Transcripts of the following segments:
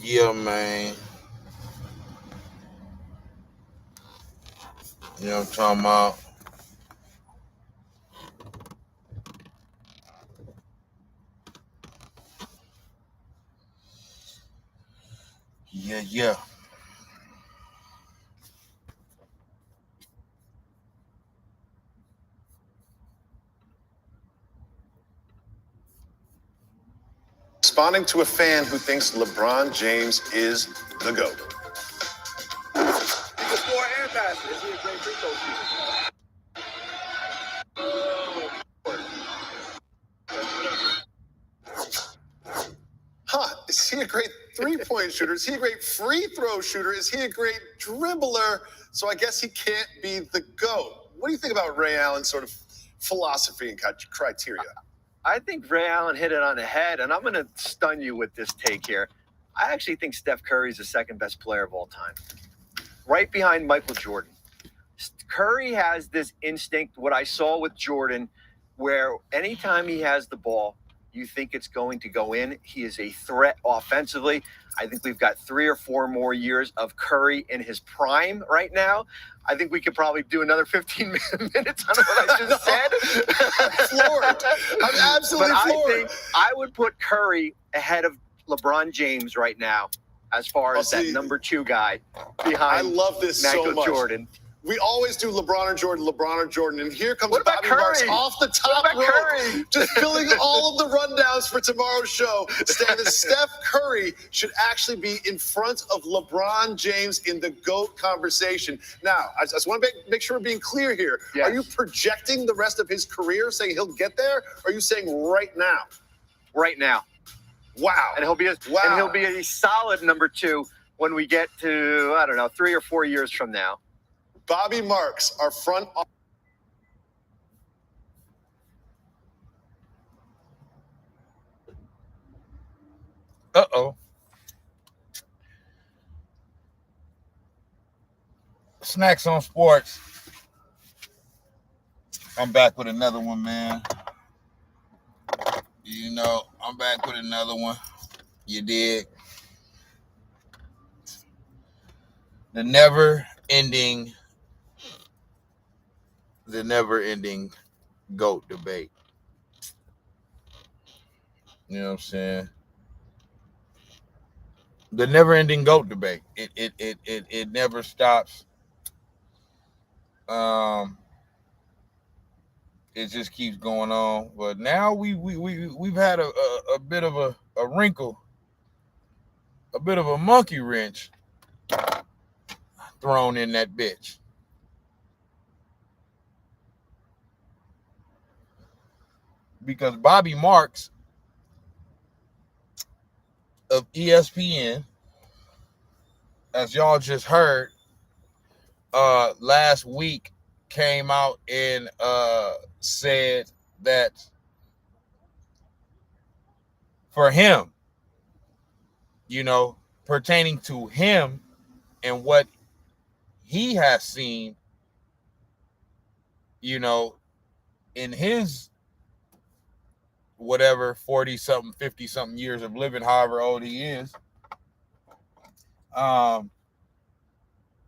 Yeah, man. You know what I'm talking about? Yeah, yeah. Responding to a fan who thinks LeBron James is the GOAT. He can score and pass. Is he a great free throw Is he a great three-point shooter? Is he a great free throw shooter? Is he a great dribbler? So I guess he can't be the GOAT. What do you think about Ray Allen's sort of philosophy and criteria? I think Ray Allen hit it on the head, and I'm going to stun you with this take here. I actually think Steph Curry is the second best player of all time, right behind Michael Jordan. Curry has this instinct, what I saw with Jordan, where anytime he has the ball, you think it's going to go in. He is a threat offensively. I think we've got 3 or 4 more years of Curry in his prime right now. I think we could probably do another 15 minutes on what I just said. I'm floored. I'm absolutely floored. I think I would put Curry ahead of LeBron James right now as far as that number 2 guy behind I love this Michael so much. Jordan. We always do LeBron or Jordan, and here comes Bobby Marks off the top rope, just filling all of the rundowns for tomorrow's show, saying that Steph Curry should actually be in front of LeBron James in the GOAT conversation. Now, I just want to make sure we're being clear here. Yes. Are you projecting the rest of his career, saying he'll get there, or are you saying right now? Right now. Wow. And he'll be a solid number 2 when we get to, I don't know, 3 or 4 years from now. Bobby Marks, our front. Uh-oh. Snax on Sportz. I'm back with another one, man. You know, I'm back with another one. You dig? The never-ending GOAT debate. You know what I'm saying? The never-ending GOAT debate. It never stops. It just keeps going on. But now we've had a bit of a wrinkle, a bit of a monkey wrench thrown in that bitch. Because Bobby Marks of ESPN, as y'all just heard, last week came out and said that for him, you know, pertaining to him and what he has seen, you know, in his whatever 40-something, 50-something years of living, however old he is,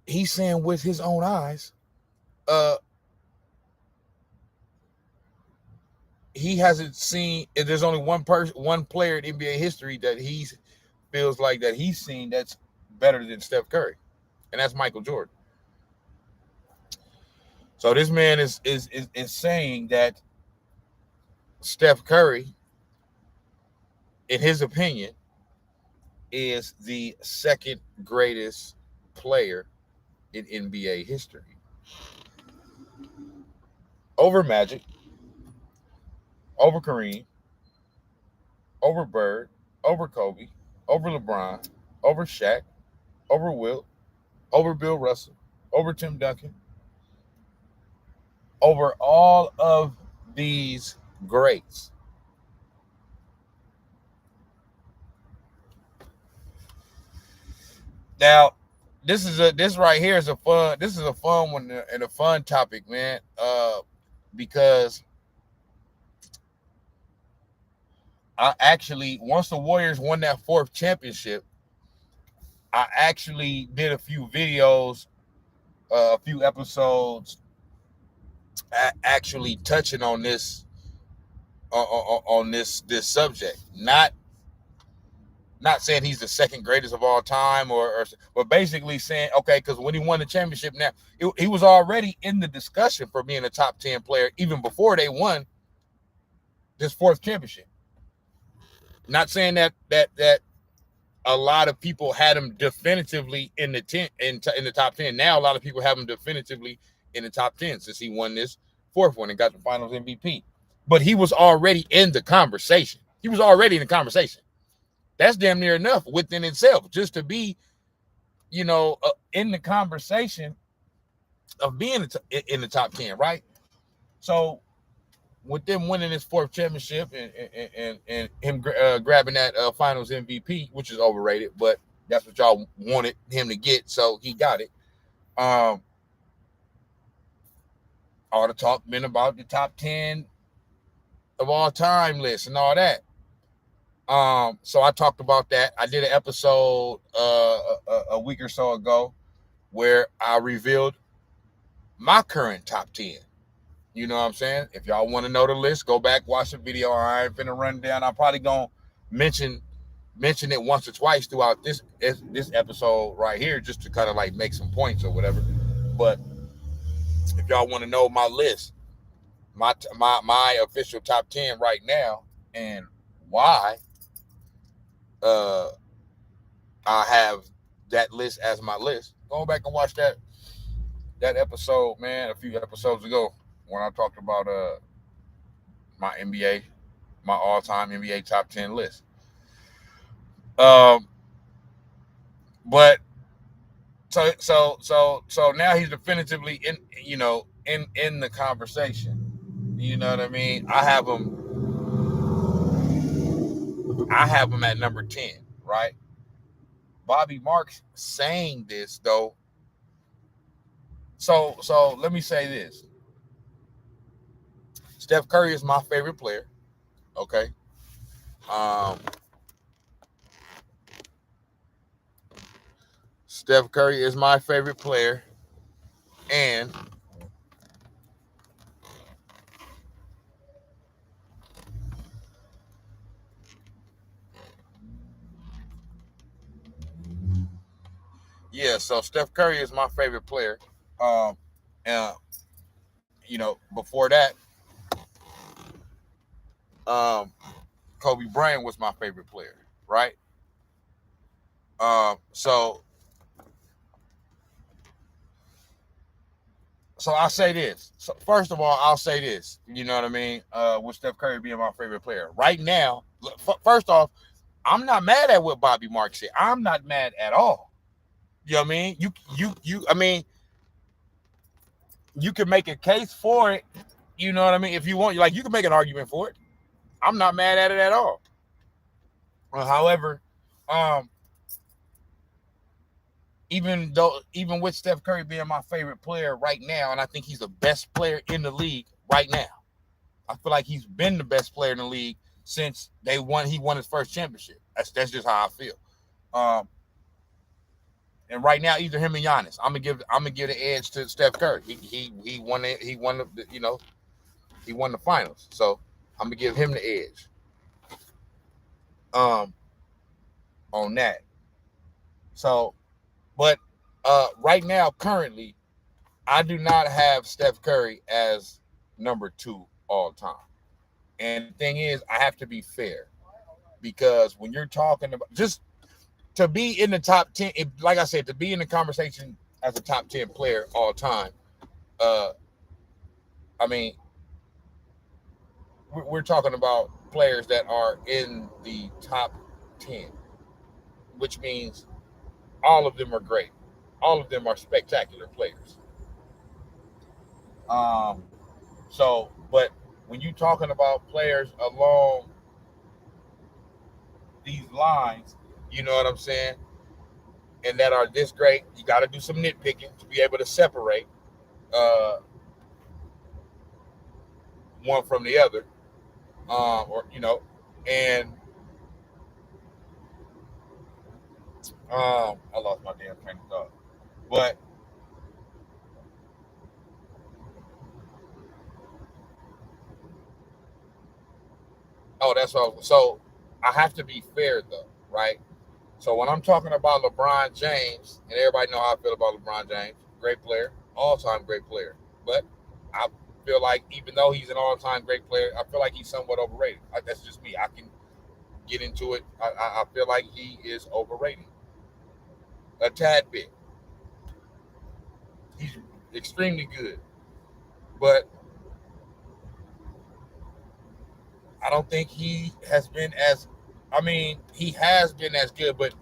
he's saying with his own eyes, he hasn't seen. There's only one player in NBA history that he feels like that he's seen that's better than Steph Curry, and that's Michael Jordan. So this man is saying that Steph Curry, in his opinion, is the second greatest player in NBA history, over Magic, over Kareem, over Bird, over Kobe, over LeBron, over Shaq, over Wilt, over Bill Russell, over Tim Duncan, over all of these greats. Now, this right here is a fun one and a fun topic, man. Because I actually, once the Warriors won that 4th championship, I actually did a few videos, a few episodes, actually touching on this subject. Not saying he's the second greatest of all time, but basically saying, okay, because when he won the championship, now he was already in the discussion for being a top 10 player even before they won this fourth championship. Not saying that a lot of people had him definitively in the top 10. Now a lot of people have him definitively in the top 10 since he won this fourth one and got the Finals MVP. But he was already in the conversation. That's damn near enough within itself just to be, in the conversation of being in the top 10, right? So with them winning this fourth championship and him grabbing that Finals MVP, which is overrated, but that's what y'all wanted him to get, so he got it. All the talk been about the top 10 of all time list and all that. So I talked about that. I did an episode a week or so ago where I revealed my current top 10. You know what I'm saying? If y'all want to know the list, go back, watch the video. I ain't finna run down. I'm probably gonna mention it once or twice throughout this episode right here, just to kind of like make some points or whatever. But if y'all want to know my list, my official top 10 right now, and why I have that list as my list, go back and watch that episode, man, a few episodes ago when I talked about my all-time NBA top 10 list. But so now he's definitively in the conversation. You know what I mean? I have him at number 10, right? Bobby Marks saying this though. So let me say this. Steph Curry is my favorite player. Okay. Steph Curry is my favorite player. And yeah, so Steph Curry is my favorite player. Before that, Kobe Bryant was my favorite player, right? So I'll say this. So first of all, I'll say this. You know what I mean? With Steph Curry being my favorite player right now. First off, I'm not mad at what Bobby Marks said. I'm not mad at all. You know what I mean? I mean, you can make a case for it. You know what I mean? If you want, like, you can make an argument for it. I'm not mad at it at all. However, even with Steph Curry being my favorite player right now, and I think he's the best player in the league right now. I feel like he's been the best player in the league since he won his first championship. That's just how I feel. And right now, either him and Giannis, I'm gonna give the edge to Steph Curry. He won it. He won he won the finals. So I'm gonna give him the edge. On that. So, but right now, currently, I do not have Steph Curry as number 2 all time. And the thing is, I have to be fair, because when you're talking about just to be in the top 10, like I said, to be in the conversation as a top 10 player all time, I mean, we're talking about players that are in the top 10, which means all of them are great. All of them are spectacular players. But when you're talking about players along these lines, you know what I'm saying, and that are this great, you got to do some nitpicking to be able to separate one from the other, and I lost my damn train of thought. But that's all. So I have to be fair though, right? So when I'm talking about LeBron James, and everybody know how I feel about LeBron James, great player, all-time great player. But I feel like even though he's an all-time great player, I feel like he's somewhat overrated. That's just me. I can get into it. I feel like he is overrated a tad bit. He's extremely good, but I don't think he has been as. I mean, he has been as good, but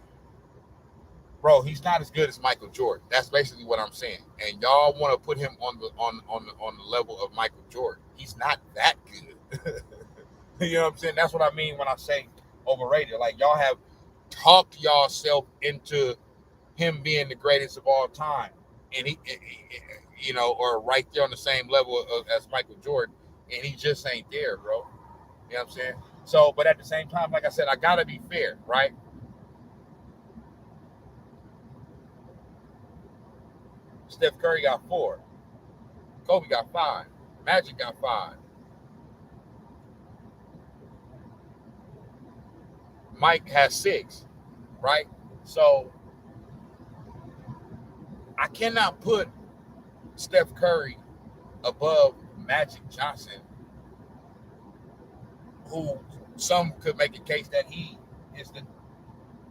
bro, he's not as good as Michael Jordan. That's basically what I'm saying. And y'all want to put him on the level of Michael Jordan. He's not that good. You know what I'm saying? That's what I mean when I say overrated. Like y'all have talked yourself into him being the greatest of all time, and or right there on the same level as Michael Jordan, and he just ain't there, bro. You know what I'm saying? So, but at the same time, like I said, I gotta be fair, right? Steph Curry got 4. Kobe got 5. Magic got 5. Mike has 6, right? So I cannot put Steph Curry above Magic Johnson, who some could make a case that he is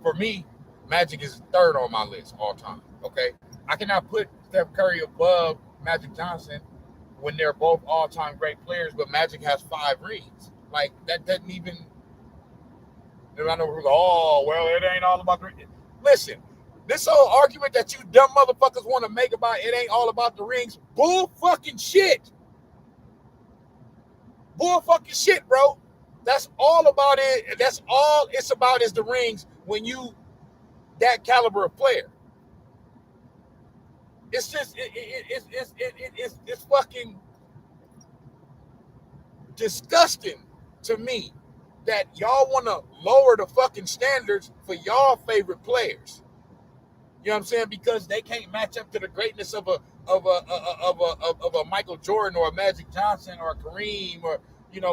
for me, Magic is third on my list all time. Okay. I cannot put Steph Curry above Magic Johnson when they're both all time great players, but Magic has 5 rings. Like that doesn't even. I know well, it ain't all about the. Listen, this whole argument that you dumb motherfuckers want to make about it ain't all about the rings, bull fucking shit. Bull fucking shit, bro. That's all about it. That's all it's about is the rings when you that caliber of player. It's just it's fucking disgusting to me that y'all want to lower the fucking standards for y'all favorite players. You know what I'm saying? Because they can't match up to the greatness of a Michael Jordan or a Magic Johnson or a Kareem or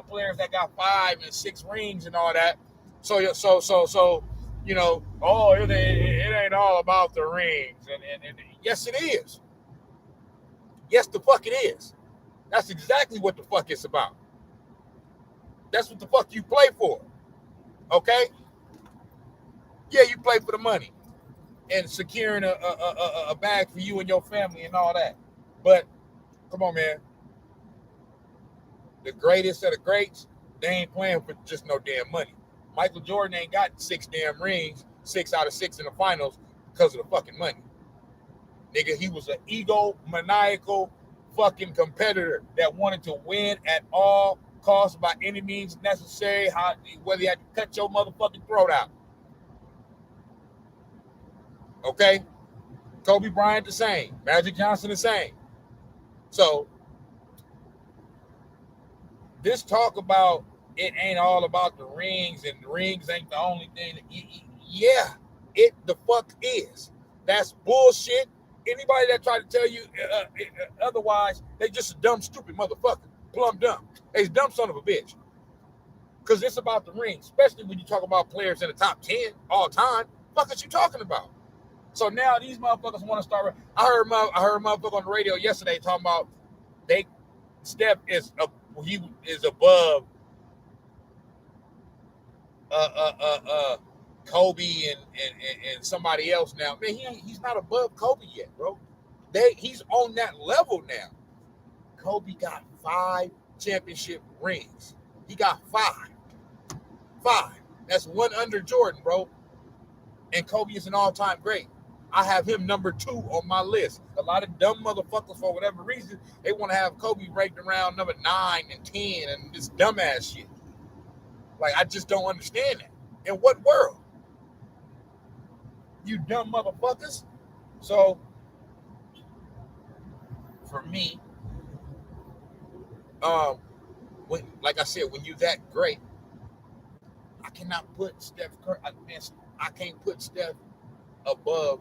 players that got 5 and 6 rings and all that. So it ain't all about the rings and yes it is. Yes the fuck it is. That's exactly what the fuck it's about. That's what the fuck you play for. Okay? Yeah, you play for the money and securing a bag for you and your family and all that. But come on, man. The greatest of the greats, they ain't playing for just no damn money. Michael Jordan ain't got 6 damn rings, 6 out of 6 in the finals because of the fucking money. Nigga, he was an egomaniacal fucking competitor that wanted to win at all costs by any means necessary, whether you had to cut your motherfucking throat out. Okay? Kobe Bryant the same. Magic Johnson the same. So, this talk about it ain't all about the rings and the rings ain't the only thing. Yeah, it the fuck is. That's bullshit. Anybody that try to tell you otherwise, they just a dumb, stupid motherfucker. Plumb dumb. They's dumb son of a bitch. Because it's about the rings, especially when you talk about players in the top 10 all time. What is you talking about? So now these motherfuckers want to start. I heard motherfucker on the radio yesterday talking about Steph is above Kobe and somebody else now. Man, he's not above Kobe yet, bro. He's on that level now. Kobe got 5 championship rings. He got 5. 5. That's one under Jordan, bro. And Kobe is an all-time great. I have him number 2 on my list. A lot of dumb motherfuckers, for whatever reason, they want to have Kobe ranked around number 9 and 10 and this dumbass shit. Like, I just don't understand that. In what world? You dumb motherfuckers. So, for me, like I said, when you that great, I cannot put Steph Curry. I can't put Steph above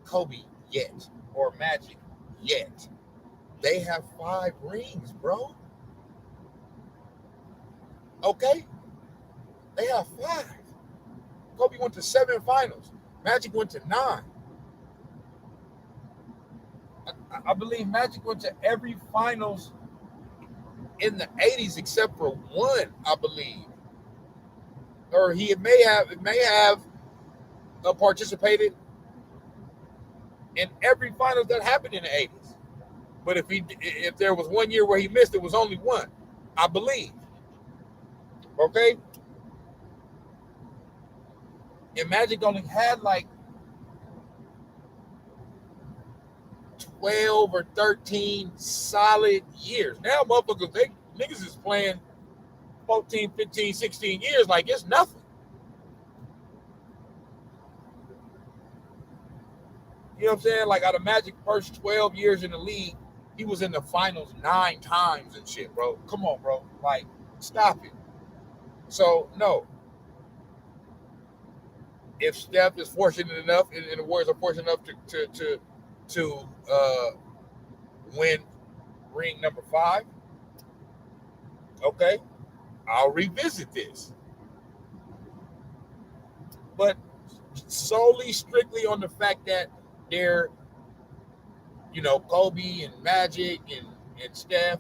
Kobe yet or Magic yet. They have 5 rings, bro. Okay? They have 5. Kobe went to 7 finals. Magic went to 9. I believe Magic went to every finals in the 80s except for one, I believe. Or he may have participated in every finals that happened in the 80s. But if there was one year where he missed, it was only one, I believe. Okay? And Magic only had like 12 or 13 solid years. Now, motherfuckers, niggas is playing 14, 15, 16 years like it's nothing. You know what I'm saying? Like out of Magic first 12 years in the league, he was in the finals 9 times and shit, bro. Come on, bro. Like, stop it. So, no. If Steph is fortunate enough, and the Warriors are fortunate enough to win ring number 5, okay, I'll revisit this. But solely, strictly on the fact that they're, Kobe and Magic and Steph,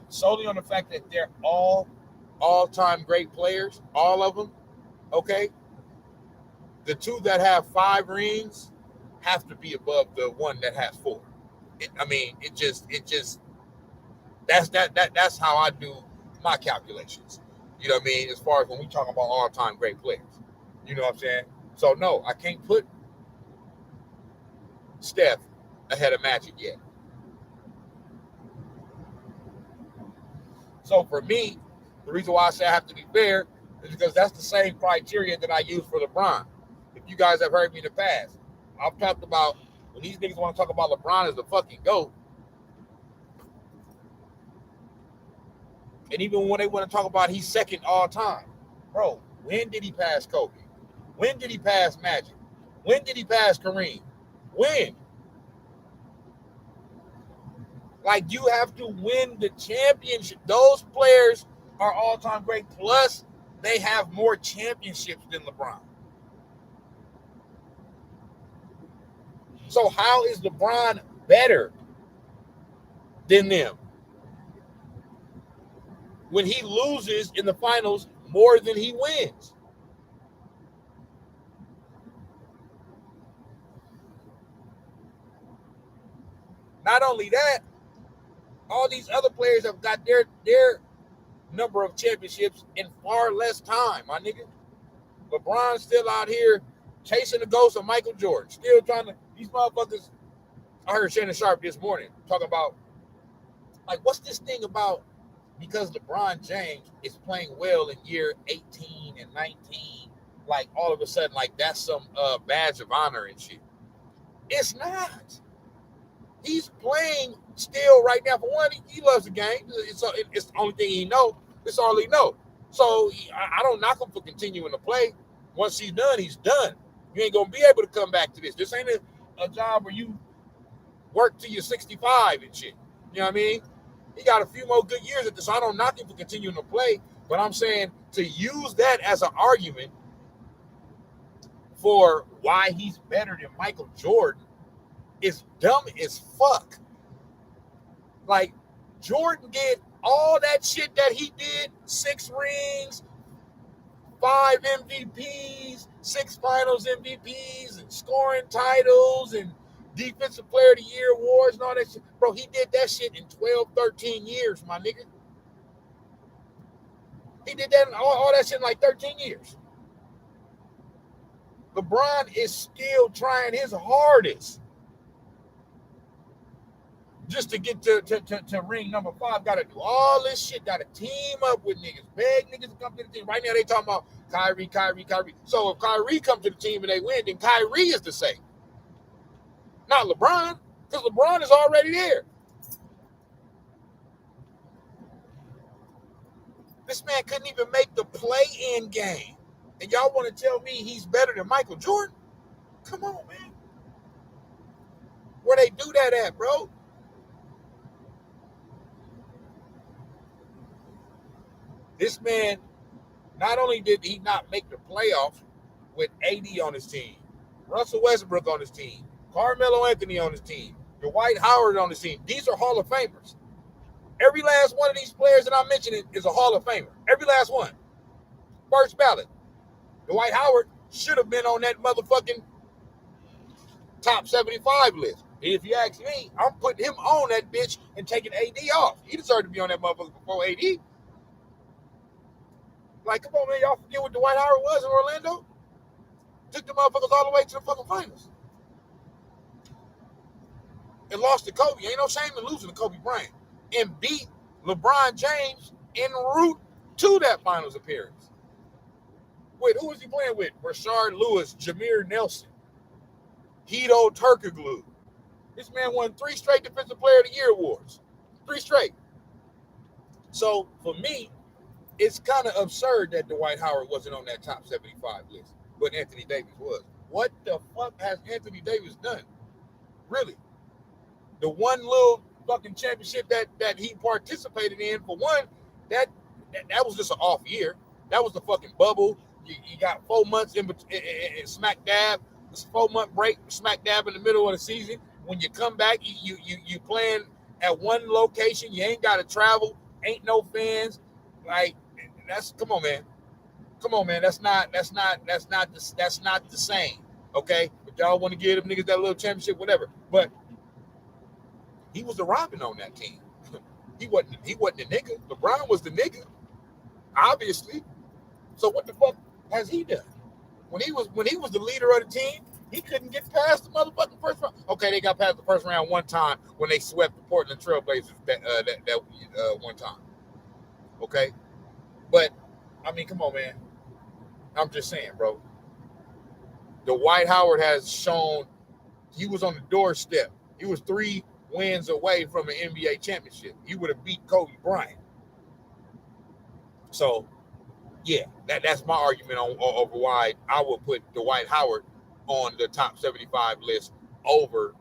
solely on the fact that they're all-time great players, all of them, okay? The 2 that have 5 rings have to be above the 1 that has 4. That's how I do my calculations. You know what I mean? As far as when we talk about all-time great players. You know what I'm saying? So, no, I can't put Steph ahead of Magic yet. So, for me, the reason why I say I have to be fair is because that's the same criteria that I use for LeBron. If you guys have heard me in the past, I've talked about when these niggas want to talk about LeBron as the fucking GOAT, and even when they want to talk about he's second all time, bro, when did he pass Kobe? When did he pass Magic? When did he pass Kareem? When? Like, you have to win the championship. Those players are all-time great. Plus, they have more championships than LeBron. So how is LeBron better than them when he loses in the finals more than he wins? Not only that, all these other players have got their number of championships in far less time, my nigga. LeBron's still out here chasing the ghost of Michael Jordan. Still trying to, these motherfuckers. I heard Shannon Sharp this morning talking about, like, what's this thing about because LeBron James is playing well in year 18 and 19, like, all of a sudden, like, that's some badge of honor and shit. It's not. He's playing still right now. For one, he loves the game. It's the only thing he knows. It's all he knows. So I don't knock him for continuing to play. Once he's done, he's done. You ain't going to be able to come back to this. This ain't a job where you work till you're 65 and shit. You know what I mean? He got a few more good years at this, so I don't knock him for continuing to play. But I'm saying to use that as an argument for why he's better than Michael Jordan is dumb as fuck. Like, Jordan did all that shit that he did, 6 rings, 5 MVPs, 6 finals MVPs, and scoring titles, and defensive player of the year awards, and all that shit. Bro, he did that shit in 12, 13 years, my nigga. He did that all that shit in like 13 years. LeBron is still trying his hardest just to get to ring number 5. Got to do all this shit. Got to team up with niggas. Beg niggas to come to the team. Right now they talking about Kyrie. So if Kyrie comes to the team and they win, then Kyrie is the same. Not LeBron, because LeBron is already there. This man couldn't even make the play-in game. And y'all want to tell me he's better than Michael Jordan? Come on, man. Where they do that at, bro? This man, not only did he not make the playoffs with AD on his team, Russell Westbrook on his team, Carmelo Anthony on his team, Dwight Howard on his team. These are Hall of Famers. Every last one of these players that I'm mentioning is a Hall of Famer. Every last one. First ballot. Dwight Howard should have been on that motherfucking top 75 list. If you ask me, I'm putting him on that bitch and taking AD off. He deserved to be on that motherfucker before AD. Like, come on, man. Y'all forget what Dwight Howard was in Orlando? Took the motherfuckers all the way to the fucking finals. And lost to Kobe. Ain't no shame in losing to Kobe Bryant. And beat LeBron James en route to that finals appearance. Wait, who was he playing with? Rashard Lewis, Jameer Nelson, Hedo Turkoglu. This man won 3 straight Defensive Player of the Year awards. 3 straight. So, for me, it's kind of absurd that Dwight Howard wasn't on that top 75 list, but Anthony Davis was. What the fuck has Anthony Davis done? Really? The one little fucking championship that he participated in, for one, that was just an off year. That was the fucking bubble. You got 4 months in smack dab, 4-month break, smack dab in the middle of the season. When you come back, you playing at one location. You ain't got to travel. Ain't no fans. Like, come on, man. Come on, man. That's not the same. Okay, but y'all want to give them niggas that little championship, whatever. But he was the Robin on that team. He wasn't the nigga. LeBron was the nigga, obviously. So what the fuck has he done? When he was the leader of the team, he couldn't get past the motherfucking first round. Okay, they got past the first round one time when they swept the Portland Trailblazers that one time. Okay, but I mean, come on, man. I'm just saying, bro. Dwight Howard has shown he was on the doorstep. He was 3 wins away from an NBA championship. He would have beat Kobe Bryant. So, yeah, that's my argument over why I would put Dwight Howard on the top 75 list over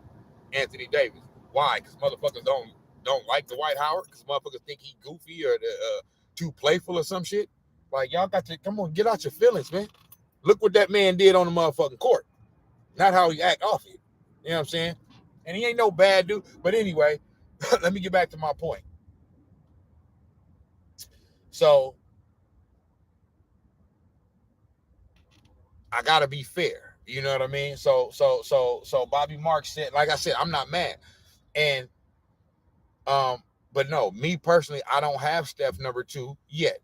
Anthony Davis. Why? Because motherfuckers don't like Dwight Howard. Because motherfuckers think he goofy or too playful or some shit. Like, y'all got to come on, get out your feelings, man. Look what that man did on the motherfucking court. Not how he act off it. You know what I'm saying? And he ain't no bad dude. But anyway, let me get back to my point. So, I gotta be fair. You know what I mean? So Bobby Marks said, like I said, I'm not mad. And but no, me personally, I don't have Steph number 2 yet.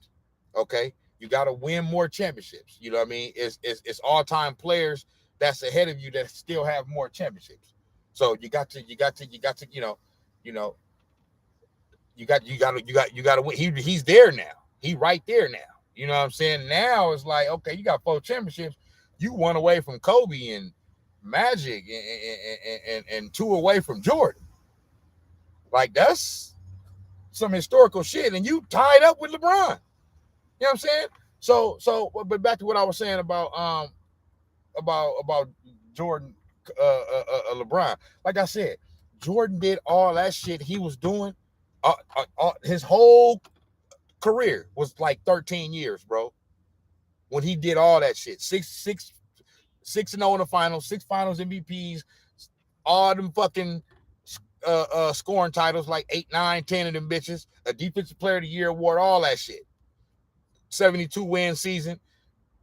Okay. You gotta win more championships. You know what I mean? It's all-time players that's ahead of you that still have more championships. So you got to, you got to win. He's there now. He right there now. You know what I'm saying? Now it's like, okay, you got 4 championships. You 1 away from Kobe and Magic and 2 away from Jordan. Like, that's some historical shit. And you tied up with LeBron. You know what I'm saying? So, but back to what I was saying about Jordan, LeBron. Like I said, Jordan did all that shit he was doing. His whole career was like 13 years, bro. When he did all that shit, 6-0 in the finals, 6 finals MVPs, all them fucking scoring titles, like 8, 9, 10 of them bitches, a Defensive Player of the Year award, all that shit. 72 win season.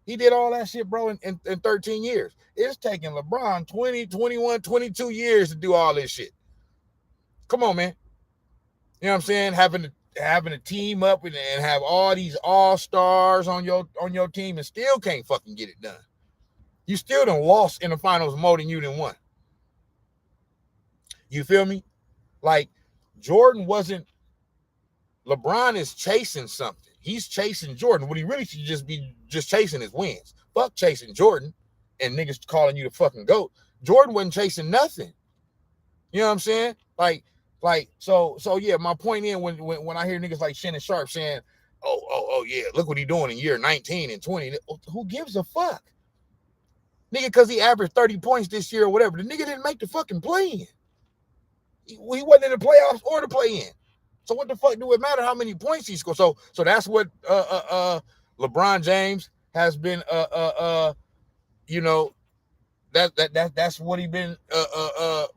He did all that shit, bro, in 13 years. It's taking LeBron 20, 21, 22 years to do all this shit. Come on, man. You know what I'm saying? Having a team up and have all these all-stars on your team and still can't fucking get it done. You still done lost in the finals more than you done won. You feel me? Like, Jordan wasn't. LeBron is chasing something. He's chasing Jordan. What he really should just be chasing his wins. Fuck chasing Jordan and niggas calling you the fucking GOAT. Jordan wasn't chasing nothing. You know what I'm saying? Like, so yeah, my point is when I hear niggas like Shannon Sharp saying, oh yeah, look what he doing in year 19 and 20. Who gives a fuck? Nigga, because he averaged 30 points this year or whatever. The nigga didn't make the fucking play-in. He wasn't in the playoffs or the play-in. So what the fuck do it matter how many points he scored? So that's what LeBron James has been you know, that's what he been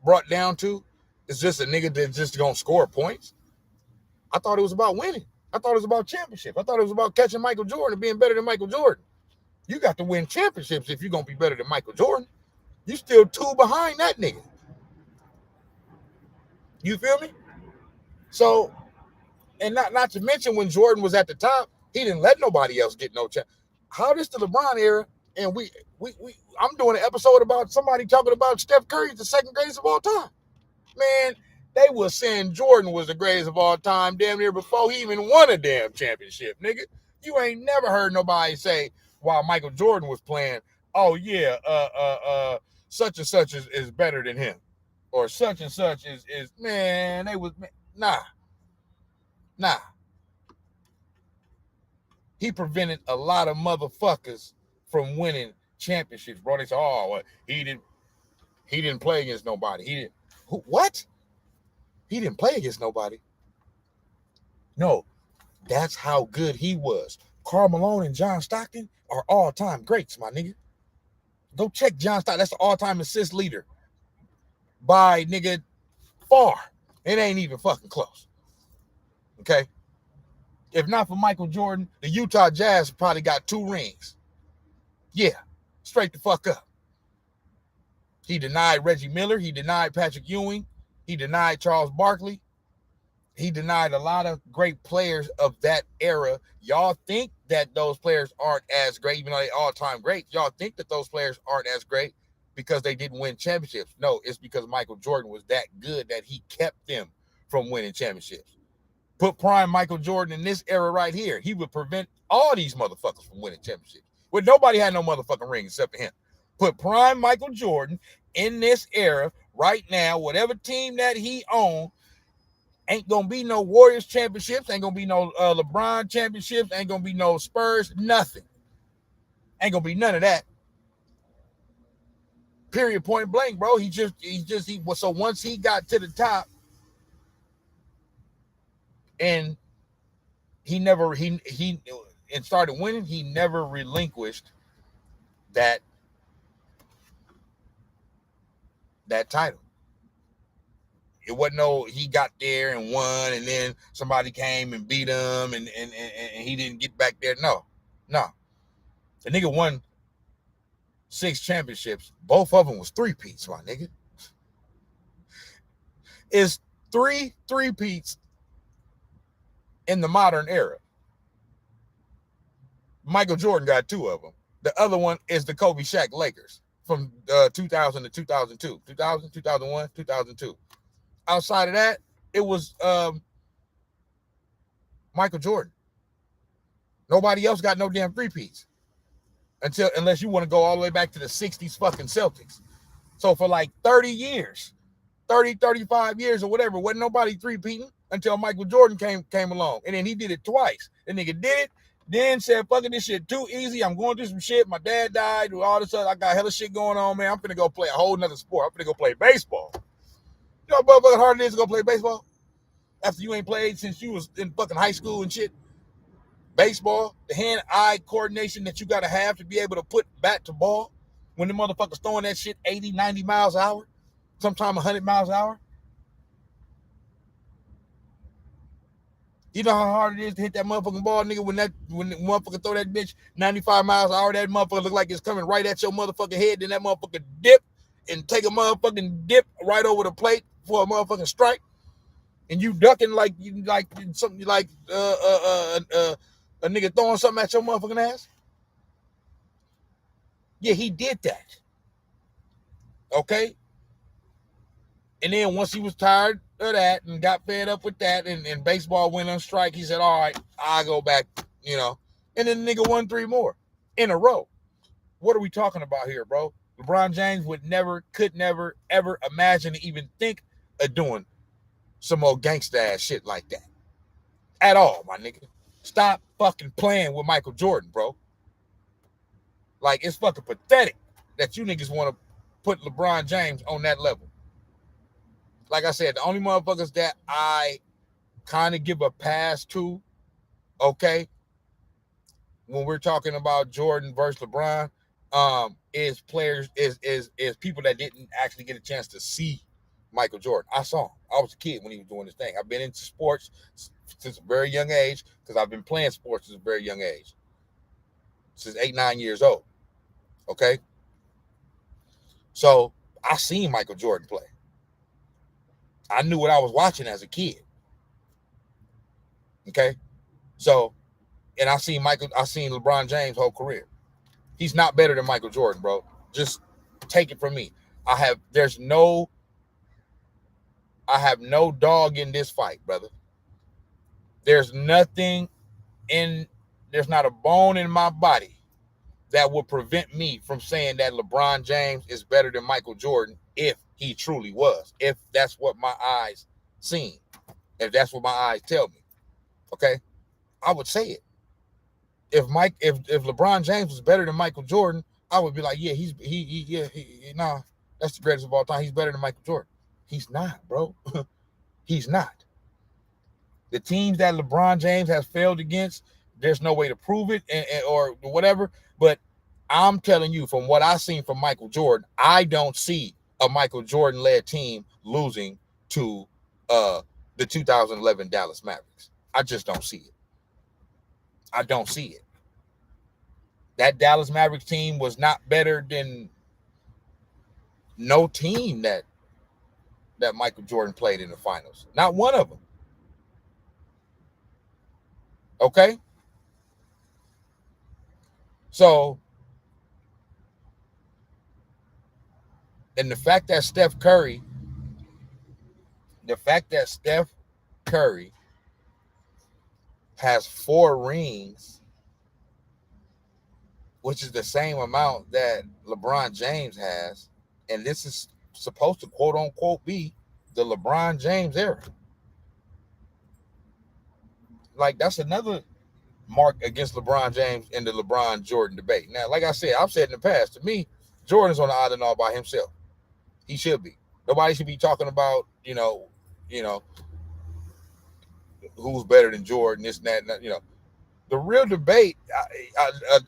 brought down to. It's just a nigga that's just gonna score points. I thought it was about winning. I thought it was about championship. I thought it was about catching Michael Jordan and being better than Michael Jordan. You got to win championships if you're gonna be better than Michael Jordan. You still 2 behind that nigga. You feel me? So, and not to mention when Jordan was at the top, he didn't let nobody else get no chance. How this the LeBron era, and I'm doing an episode about somebody talking about Steph Curry's the second greatest of all time. Man, they were saying Jordan was the greatest of all time damn near before he even won a damn championship, nigga. You ain't never heard nobody say while Michael Jordan was playing, oh yeah, such and such is better than him. Or such and such is man, they was nah. He prevented a lot of motherfuckers from winning championships, bro. They say, oh, well, he didn't play against nobody. What? He didn't play against nobody. No, that's how good he was. Karl Malone and John Stockton are all-time greats, my nigga. Go check John Stockton. That's the all-time assist leader by nigga far. It ain't even fucking close. Okay? If not for Michael Jordan, the Utah Jazz probably got 2 rings. Yeah, straight the fuck up. He denied Reggie Miller. He denied Patrick Ewing. He denied Charles Barkley. He denied a lot of great players of that era. Y'all think that those players aren't as great, even though they're all-time great. Y'all think that those players aren't as great because they didn't win championships. No, it's because Michael Jordan was that good that he kept them from winning championships. Put prime Michael Jordan in this era right here. He would prevent all these motherfuckers from winning championships. Well, nobody had no motherfucking ring except for him. Put prime Michael Jordan in this era right now, whatever team that he owned, ain't gonna be no Warriors championships, ain't gonna be no LeBron championships, ain't gonna be no Spurs, nothing. Ain't gonna be none of that. Period, point blank, bro. So once he got to the top and he started winning, he never relinquished that title. It wasn't he got there and won and then somebody came and beat him and he didn't get back there. No. The nigga won 6 championships. Both of them was 3-peats, my nigga. It's 3 3-peats in the modern era. Michael Jordan got 2 of them. The other one is the Kobe Shaq Lakers from 2000 to 2002. 2000, 2001, 2002. Outside of that, it was Michael Jordan. Nobody else got no damn 3-peats. Unless you want to go all the way back to the 60s fucking Celtics. So for like 30 years, 35 years or whatever, wasn't nobody 3-peating until Michael Jordan came along. And then he did it twice. The nigga did it, then said, fucking this shit too easy. I'm going through some shit. My dad died. All this other, I got hella shit going on, man. I'm finna go play a whole nother sport. I'm finna go play baseball. You know how motherfucking hard it is to go play baseball? After you ain't played since you was in fucking high school and shit. Baseball, the hand-eye coordination that you got to have to be able to put bat to ball when the motherfucker's throwing that shit 80, 90 miles an hour, sometimes 100 miles an hour. You know how hard it is to hit that motherfucking ball, nigga, when the motherfucker throw that bitch 95 miles an hour, that motherfucker look like it's coming right at your motherfucking head, then that motherfucker dip and take a motherfucking dip right over the plate for a motherfucking strike, and you ducking like something like a nigga throwing something at your motherfucking ass? Yeah, he did that. Okay? And then once he was tired of that and got fed up with that and baseball went on strike, he said, all right, I'll go back, you know. And then the nigga won 3 more in a row. What are we talking about here, bro? LeBron James could never, ever imagine to even think of doing some old gangsta ass shit like that. At all, my nigga. Stop fucking playing with Michael Jordan, bro. Like, it's fucking pathetic. that you niggas want to put LeBron James on that level. Like I said, the only motherfuckers that I kind of give a pass to, okay, when we're talking about Jordan versus LeBron, is players, is people that didn't actually get a chance to see Michael Jordan. I saw him. I was a kid when he was doing this thing. I've been into sports since a very young age because I've been playing sports since a very young age, since 8, 9 years old. Okay, so I seen Michael Jordan play. I knew what I was watching as a kid. Okay, so and I seen LeBron James' whole career. He's not better than Michael Jordan, bro. Just take it from me. I have no dog in this fight, brother. There's not a bone in my body that would prevent me from saying that LeBron James is better than Michael Jordan if he truly was. If that's what my eyes seen. If that's what my eyes tell me. Okay? I would say it. If LeBron James was better than Michael Jordan, I would be like, yeah, that's the greatest of all time. He's better than Michael Jordan. He's not, bro. He's not. The teams that LeBron James has failed against, there's no way to prove it or whatever. But I'm telling you, from what I've seen from Michael Jordan, I don't see a Michael Jordan-led team losing to the 2011 Dallas Mavericks. I just don't see it. I don't see it. That Dallas Mavericks team was not better than no team that Michael Jordan played in the finals. Not one of them. Okay? So, and the fact that Steph Curry has 4 rings, which is the same amount that LeBron James has, and this is supposed to quote unquote be the LeBron James era. Like, that's another mark against LeBron James in the LeBron Jordan debate. Now, like I said, I've said in the past, to me, Jordan's on the island all by himself. He should be. Nobody should be talking about, who's better than Jordan, this and that, The real debate,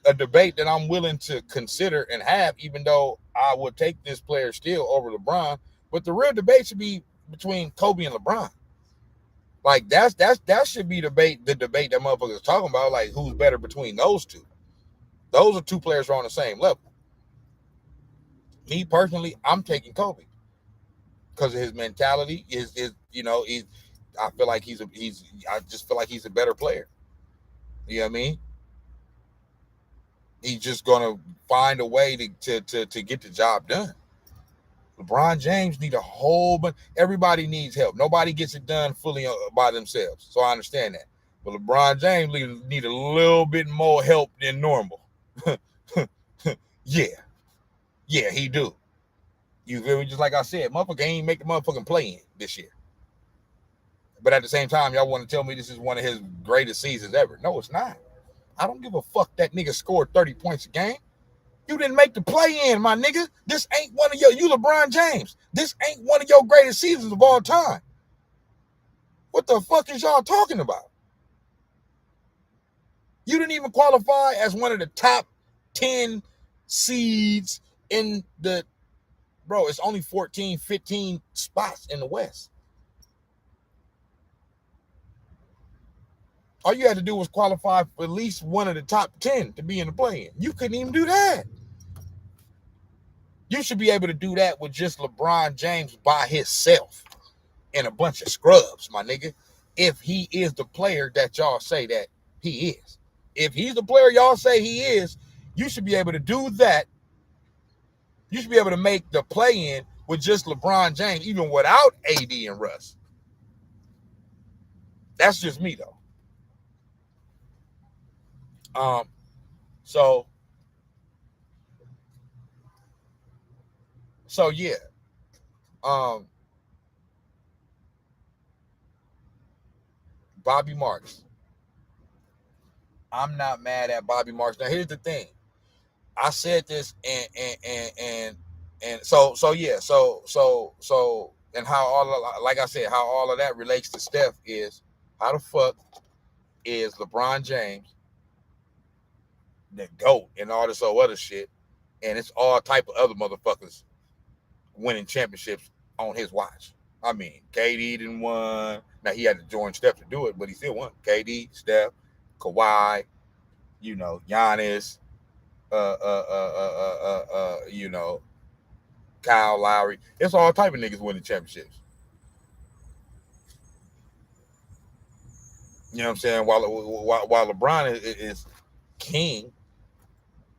a debate that I'm willing to consider and have, even though I would take this player still over LeBron, but the real debate should be between Kobe and LeBron. Like, that should be the debate that motherfuckers are talking about, like, who's better between those two. Those are two players who are on the same level. Me personally, I'm taking Kobe because of his mentality. I feel like I just feel like he's a better player. You know what I mean? He's just gonna find a way to get the job done. LeBron James need a whole bunch. Everybody needs help. Nobody gets it done fully by themselves. So I understand that. But LeBron James need a little bit more help than normal. Yeah, he do. You feel me? Just like I said, motherfucker ain't make the motherfucking play in this year. But at the same time, y'all want to tell me this is one of his greatest seasons ever. No, it's not. I don't give a fuck that nigga scored 30 points a game. You didn't make the play in, my nigga. This ain't one of you LeBron James. This ain't one of your greatest seasons of all time. What the fuck is y'all talking about? You didn't even qualify as one of the top 10 seeds in the, bro, it's only 14, 15 spots in the West. All you had to do was qualify for at least one of the top 10 to be in the play-in. You couldn't even do that. You should be able to do that with just LeBron James by himself and a bunch of scrubs, my nigga. If he is the player that y'all say that he is. If he's the player y'all say he is, you should be able to do that. You should be able to make the play-in with just LeBron James, even without AD and Russ. That's just me, though. So yeah. Bobby Marks. I'm not mad at Bobby Marks. Now, here's the thing. I said this and so yeah, so and how like I said, how all of that relates to Steph is how the fuck is LeBron James the GOAT and all this other shit, and it's all type of other motherfuckers winning championships on his watch. I mean, KD didn't won. Now he had to join Steph to do it, but he still won. KD, Steph, Kawhi, Giannis, Kyle Lowry. It's all type of niggas winning championships. You know what I'm saying? While LeBron is king,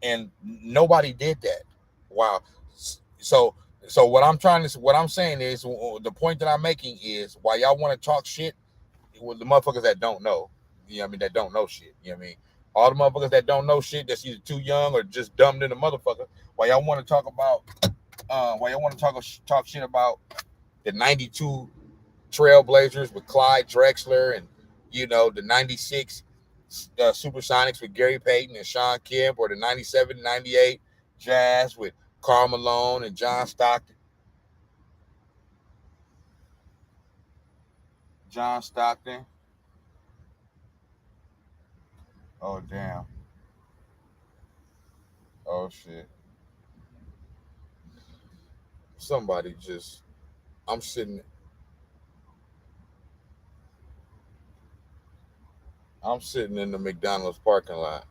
and nobody did that. Wow. So what I'm saying is the point that I'm making is while y'all want to talk shit with the motherfuckers that don't know, that don't know shit. You know what I mean? All the motherfuckers that don't know shit, that's either too young or just dumb than a motherfucker. While y'all want to talk about, talk shit about the '92 Trailblazers with Clyde Drexler and the '96 Supersonics with Gary Payton and Sean Kemp, or the '97, '98 Jazz with Karl Malone and John Stockton. Oh, damn. Oh, shit. Somebody just, I'm sitting in the McDonald's parking lot.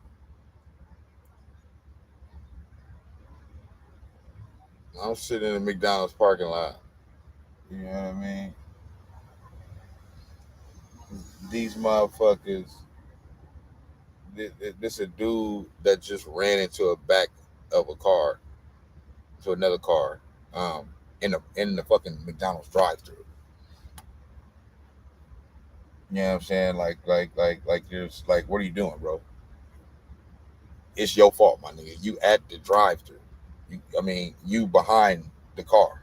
You know what I mean? These motherfuckers, this a dude that just ran into a back of a car, to another car, in the fucking McDonald's drive-thru. You know what I'm saying? Like there's like, what are you doing, bro? It's your fault, my nigga. You at the drive-thru. You behind the car.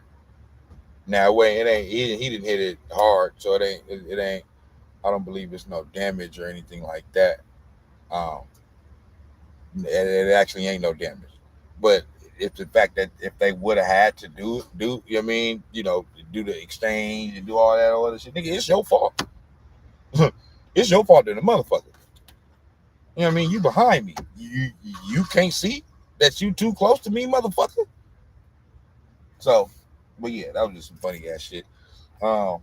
Now, wait, it ain't. He didn't hit it hard, so it ain't. I don't believe it's no damage or anything like that. It actually ain't no damage. But it's the fact that if they would have had to do, do the exchange and do all that other shit, nigga, it's your fault. It's your fault than the motherfucker. You know what I mean? You behind me. You can't see that you too close to me, motherfucker. So, but yeah, that was just some funny ass shit. But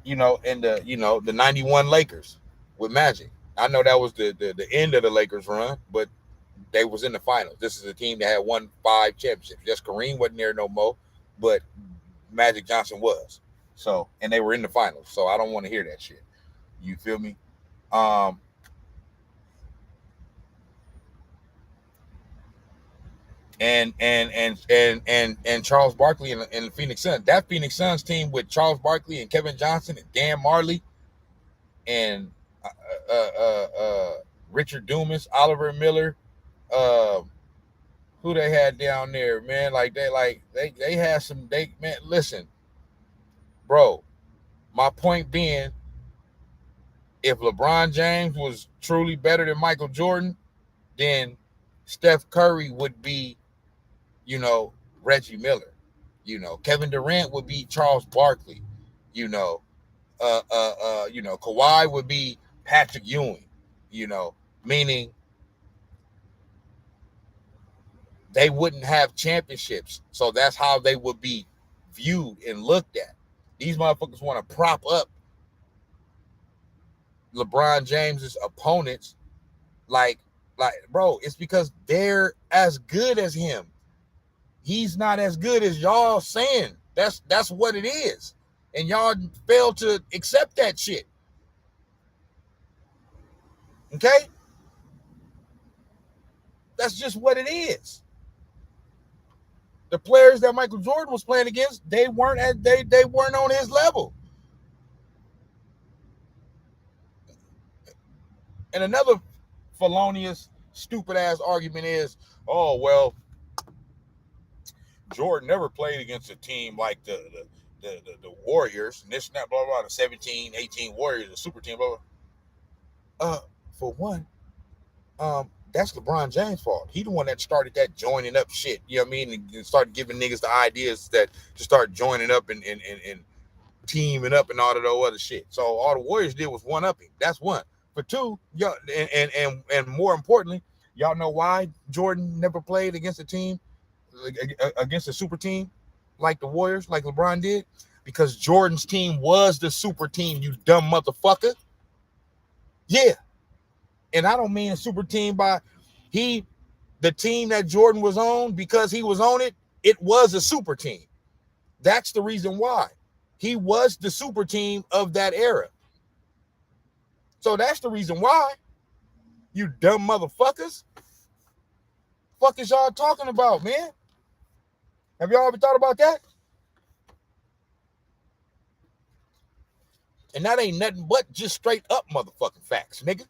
in the '91 Lakers with Magic. I know that was the end of the Lakers run, but they was in the finals. This is a team that had won 5 championships. Just Kareem wasn't there no more, but Magic Johnson was. So, and they were in the finals. So I don't want to hear that shit. You feel me? And Charles Barkley and the Phoenix Suns. That Phoenix Suns team with Charles Barkley and Kevin Johnson and Dan Marley and Richard Dumas, Oliver Miller, who they had down there, man. They had some. Man, listen, bro. My point being, if LeBron James was truly better than Michael Jordan, then Steph Curry would be, Reggie Miller. Kevin Durant would be Charles Barkley. Kawhi would be Patrick Ewing. Meaning they wouldn't have championships. So that's how they would be viewed and looked at. These motherfuckers want to prop up LeBron James's opponents like, bro, it's because they're as good as him. He's not as good as y'all saying. That's what it is. And y'all fail to accept that shit. Okay? That's just what it is. The players that Michael Jordan was playing against, they weren't on his level. And another felonious, stupid ass argument is, oh well, Jordan never played against a team like the Warriors and this and that, blah blah, the 17, 18 Warriors, the super team, blah blah. For one, That's LeBron James' fault. He the one that started that joining up shit. You know what I mean? And started giving niggas the ideas that to start joining up and teaming up and all of those other shit. So all the Warriors did was one up him. That's one. For two, y'all, and more importantly, y'all know why Jordan never played against a team, against a super team like the Warriors, like LeBron did? Because Jordan's team was the super team, you dumb motherfucker. Yeah. And I don't mean a super team by the team that Jordan was on, because he was on it, it was a super team. That's the reason why. He was the super team of that era. So that's the reason why, you dumb motherfuckers. Fuck is y'all talking about, man? Have y'all ever thought about that? And that ain't nothing but just straight up motherfucking facts, nigga.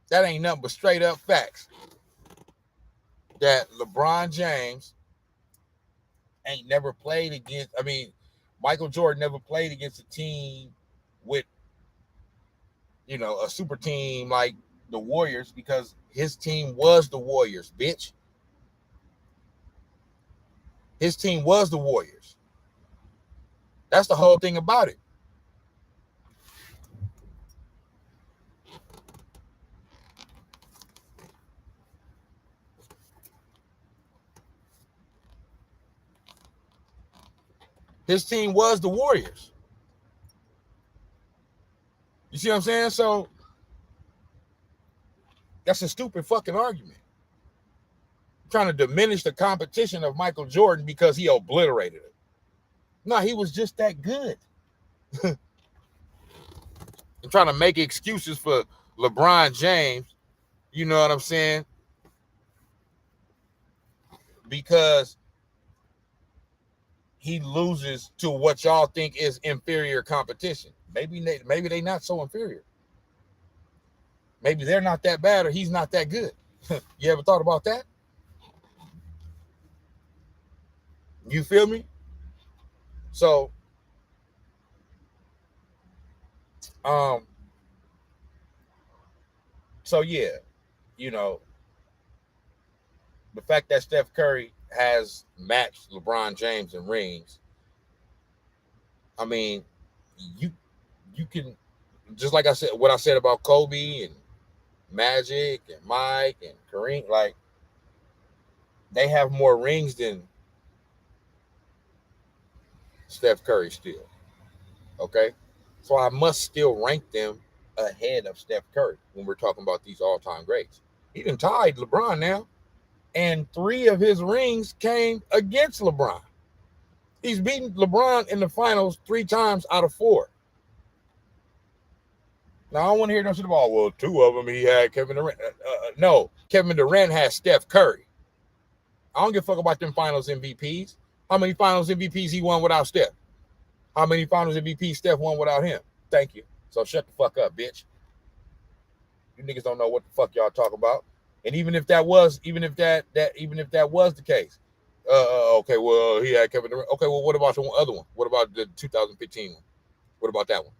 That ain't nothing but straight up facts. That LeBron James ain't never played against, Michael Jordan never played against a team with, a super team like the Warriors, because his team was the Warriors, bitch. His team was the Warriors. That's the whole thing about it. His team was the Warriors. You see what I'm saying? So that's a stupid fucking argument. I'm trying to diminish the competition of Michael Jordan because he obliterated it. No, he was just that good. I'm trying to make excuses for LeBron James. You know what I'm saying? Because he loses to what y'all think is inferior competition. Maybe they not so inferior. Maybe they're not that bad, or he's not that good. You ever thought about that? You feel me? So, yeah, the fact that Steph Curry has matched LeBron James in rings, you can, just like I said, what I said about Kobe and Magic and Mike and Kareem, like, they have more rings than Steph Curry still. Okay? So I must still rank them ahead of Steph Curry when we're talking about these all-time greats. He done tied LeBron now, and 3 of his rings came against LeBron. He's beaten LeBron in the finals 3 times out of 4. Now, I don't want to hear no shit about, well, 2 of them he had Kevin Durant. No, Kevin Durant has Steph Curry. I don't give a fuck about them finals MVPs. How many finals MVPs he won without Steph? How many finals MVPs Steph won without him? Thank you. So shut the fuck up, bitch. You niggas don't know what the fuck y'all talk about. And even if that was the case, okay, well, he had Kevin Durant. Okay, well, what about the other one? What about the 2015 one? What about that one?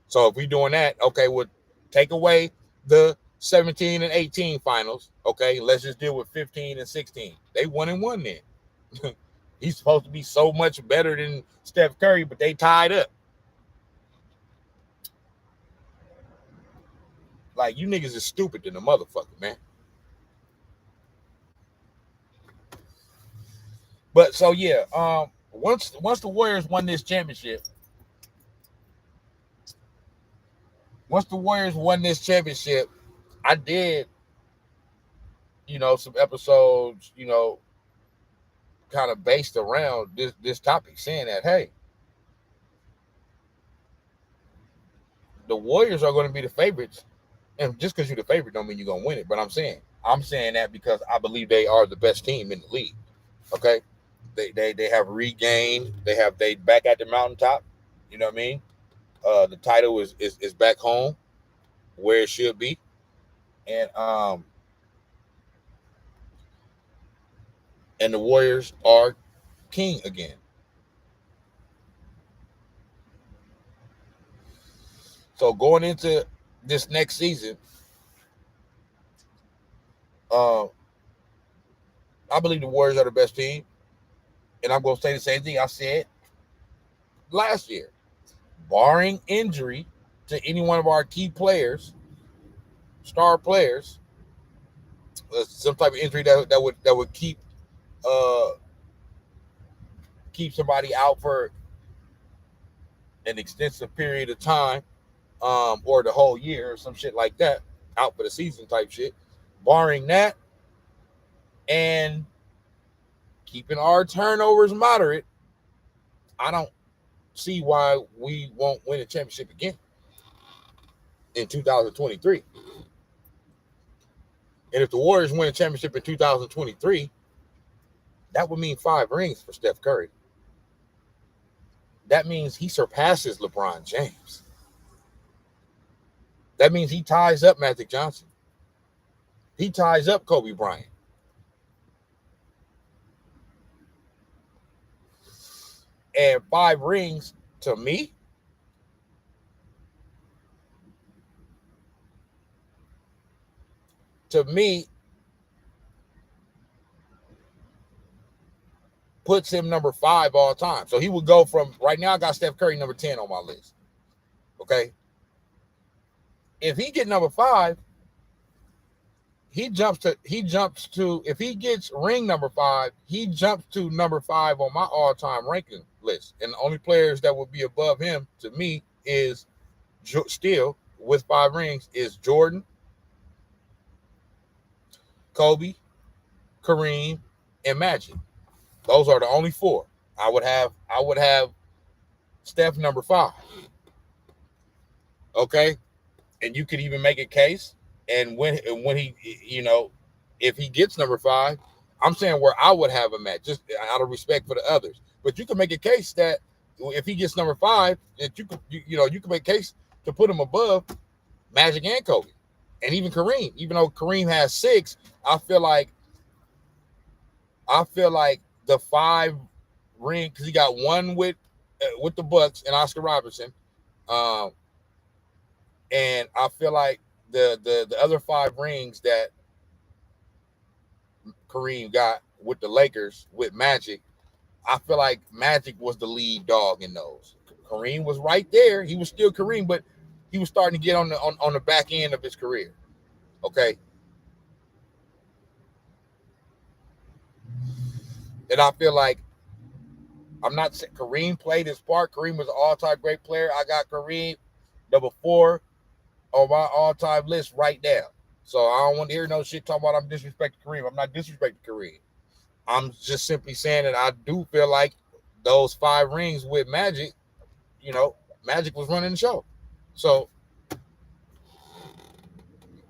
So if we doing that, okay, we'll take away the 17 and 18 finals. Okay, let's just deal with 15 and 16. They 1-1 then. He's supposed to be so much better than Steph Curry, but they tied up. Like, you niggas is stupid than a motherfucker, man. But so yeah, once the Warriors won this championship, I did, some episodes, kind of based around this topic, saying that, hey, the Warriors are going to be the favorites, and just because you're the favorite don't mean you're going to win it. But I'm saying that because I believe they are the best team in the league. Okay, they have regained. They back at the mountaintop. You know what I mean? The title is back home where it should be, and the Warriors are king again. So going into this next season, I believe the Warriors are the best team. And I'm going to say the same thing I said last year. Barring injury to any one of our key players, star players, some type of injury that would keep somebody out for an extensive period of time, or the whole year or some shit like that, out for the season type shit. Barring that, and keeping our turnovers moderate, I don't see why we won't win a championship again in 2023. And if the Warriors win a championship in 2023, that would mean 5 rings for Steph Curry. That means he surpasses LeBron James. That means he ties up Magic Johnson. He ties up Kobe Bryant. And 5 rings, to me, puts him number 5 all time. So he would go from, right now I got Steph Curry number 10 on my list. Okay? If he get number 5, he jumps to, if he gets ring number 5, he jumps to number 5 on my all-time ranking list. And the only players that would be above him, to me, is still with 5 rings, is Jordan, Kobe, Kareem, and Magic. Those are the only 4. I would have Steph number 5. Okay? And you could even make a case. And when he, if he gets number 5, I'm saying where I would have him at, just out of respect for the others. But you can make a case that if he gets number 5, that you can make a case to put him above Magic and Kobe, and even Kareem. Even though Kareem has 6, I feel like the 5 ring, because he got 1 with the Bucks and Oscar Robertson, and I feel like the other 5 rings that Kareem got with the Lakers with Magic, I feel like Magic was the lead dog in those. Kareem was right there. He was still Kareem, but he was starting to get on the back end of his career. Okay. And I feel like, I'm not saying Kareem played his part. Kareem was an all-time great player. I got Kareem number 4 on my all-time list right now. So I don't want to hear no shit talking about I'm disrespecting Kareem. I'm not disrespecting Kareem. I'm just simply saying that I do feel like those 5 rings with Magic, Magic was running the show. So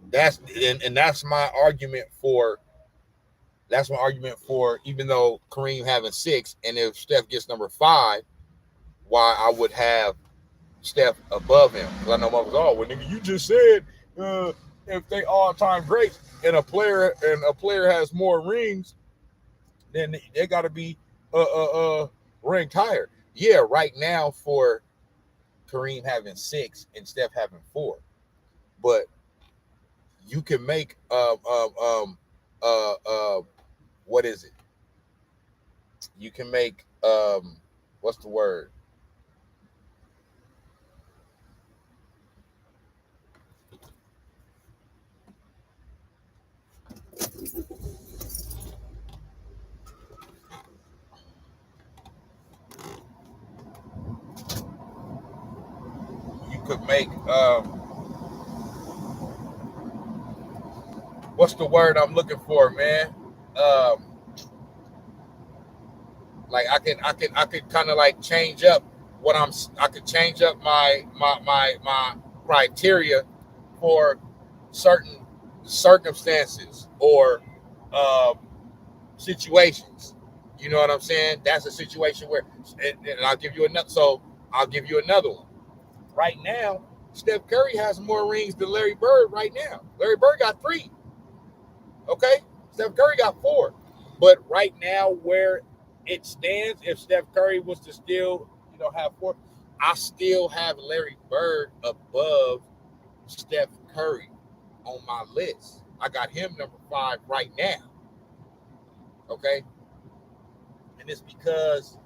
that's my argument for. That's my argument for, even though Kareem having 6, and if Steph gets number 5, why I would have Steph above him. Because I know motherfuckers, well, nigga, you just said if they all-time greats and a player has more rings, then they got to be ranked higher. Yeah, right now for Kareem having 6 and Steph having 4, but you can make what is it? You can make what's the word? You could make what's the word I'm looking for, man? Like I could kind of like change up I could change up my criteria for certain circumstances or situations. You know what I'm saying? That's a situation where, and I'll give you another. So I'll give you another one. Right now, Steph Curry has more rings than Larry Bird right now. Larry Bird got 3. Okay? Steph Curry got 4. But right now, where it stands, if Steph Curry was to still, have 4, I still have Larry Bird above Steph Curry on my list. I got him number 5 right now. Okay? And it's because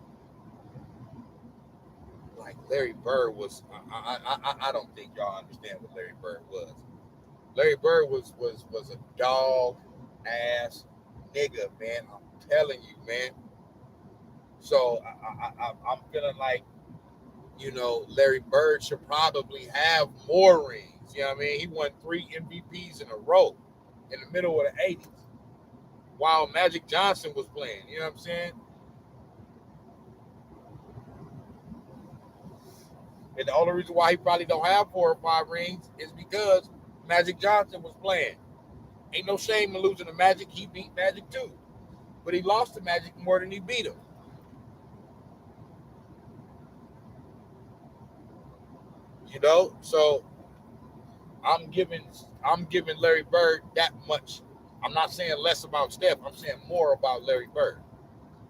like Larry Bird was I don't think y'all understand what Larry Bird was. Larry Bird was a dog ass nigga, man. I'm telling you, man. So I'm feeling like, Larry Bird should probably have more rings. You know what I mean? He won 3 MVPs in a row in the middle of the 80s while Magic Johnson was playing. You know what I'm saying? And the only reason why he probably don't have 4 or 5 rings is because Magic Johnson was playing. Ain't no shame in losing to Magic. He beat Magic too. But he lost to Magic more than he beat him. So I'm giving Larry Bird that much. I'm not saying less about Steph. I'm saying more about Larry Bird.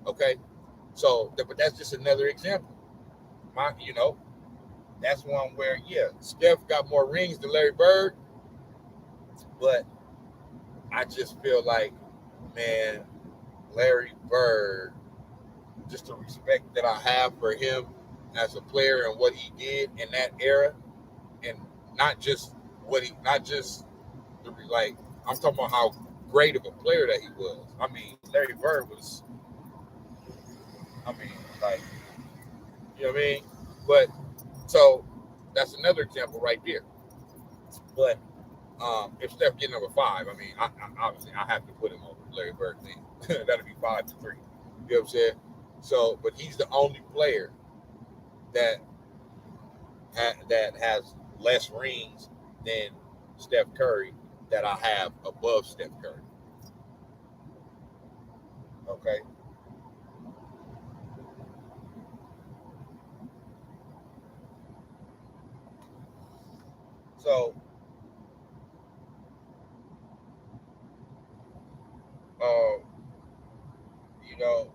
Okay? So, but that's just another example. That's one where, yeah, Steph got more rings than Larry Bird, but I just feel like, man, Larry Bird, just the respect that I have for him as a player and what he did in that era, and not just I'm talking about how great of a player that he was. I mean, Larry Bird was, like, you know what I mean? But so that's another example right there. But if Steph get number 5, I mean, I obviously I have to put him over Larry Bird. That'll be 5-3. You know what I'm saying? So, but he's the only player that has less rings than Steph Curry that I have above Steph Curry. Okay. So, you know,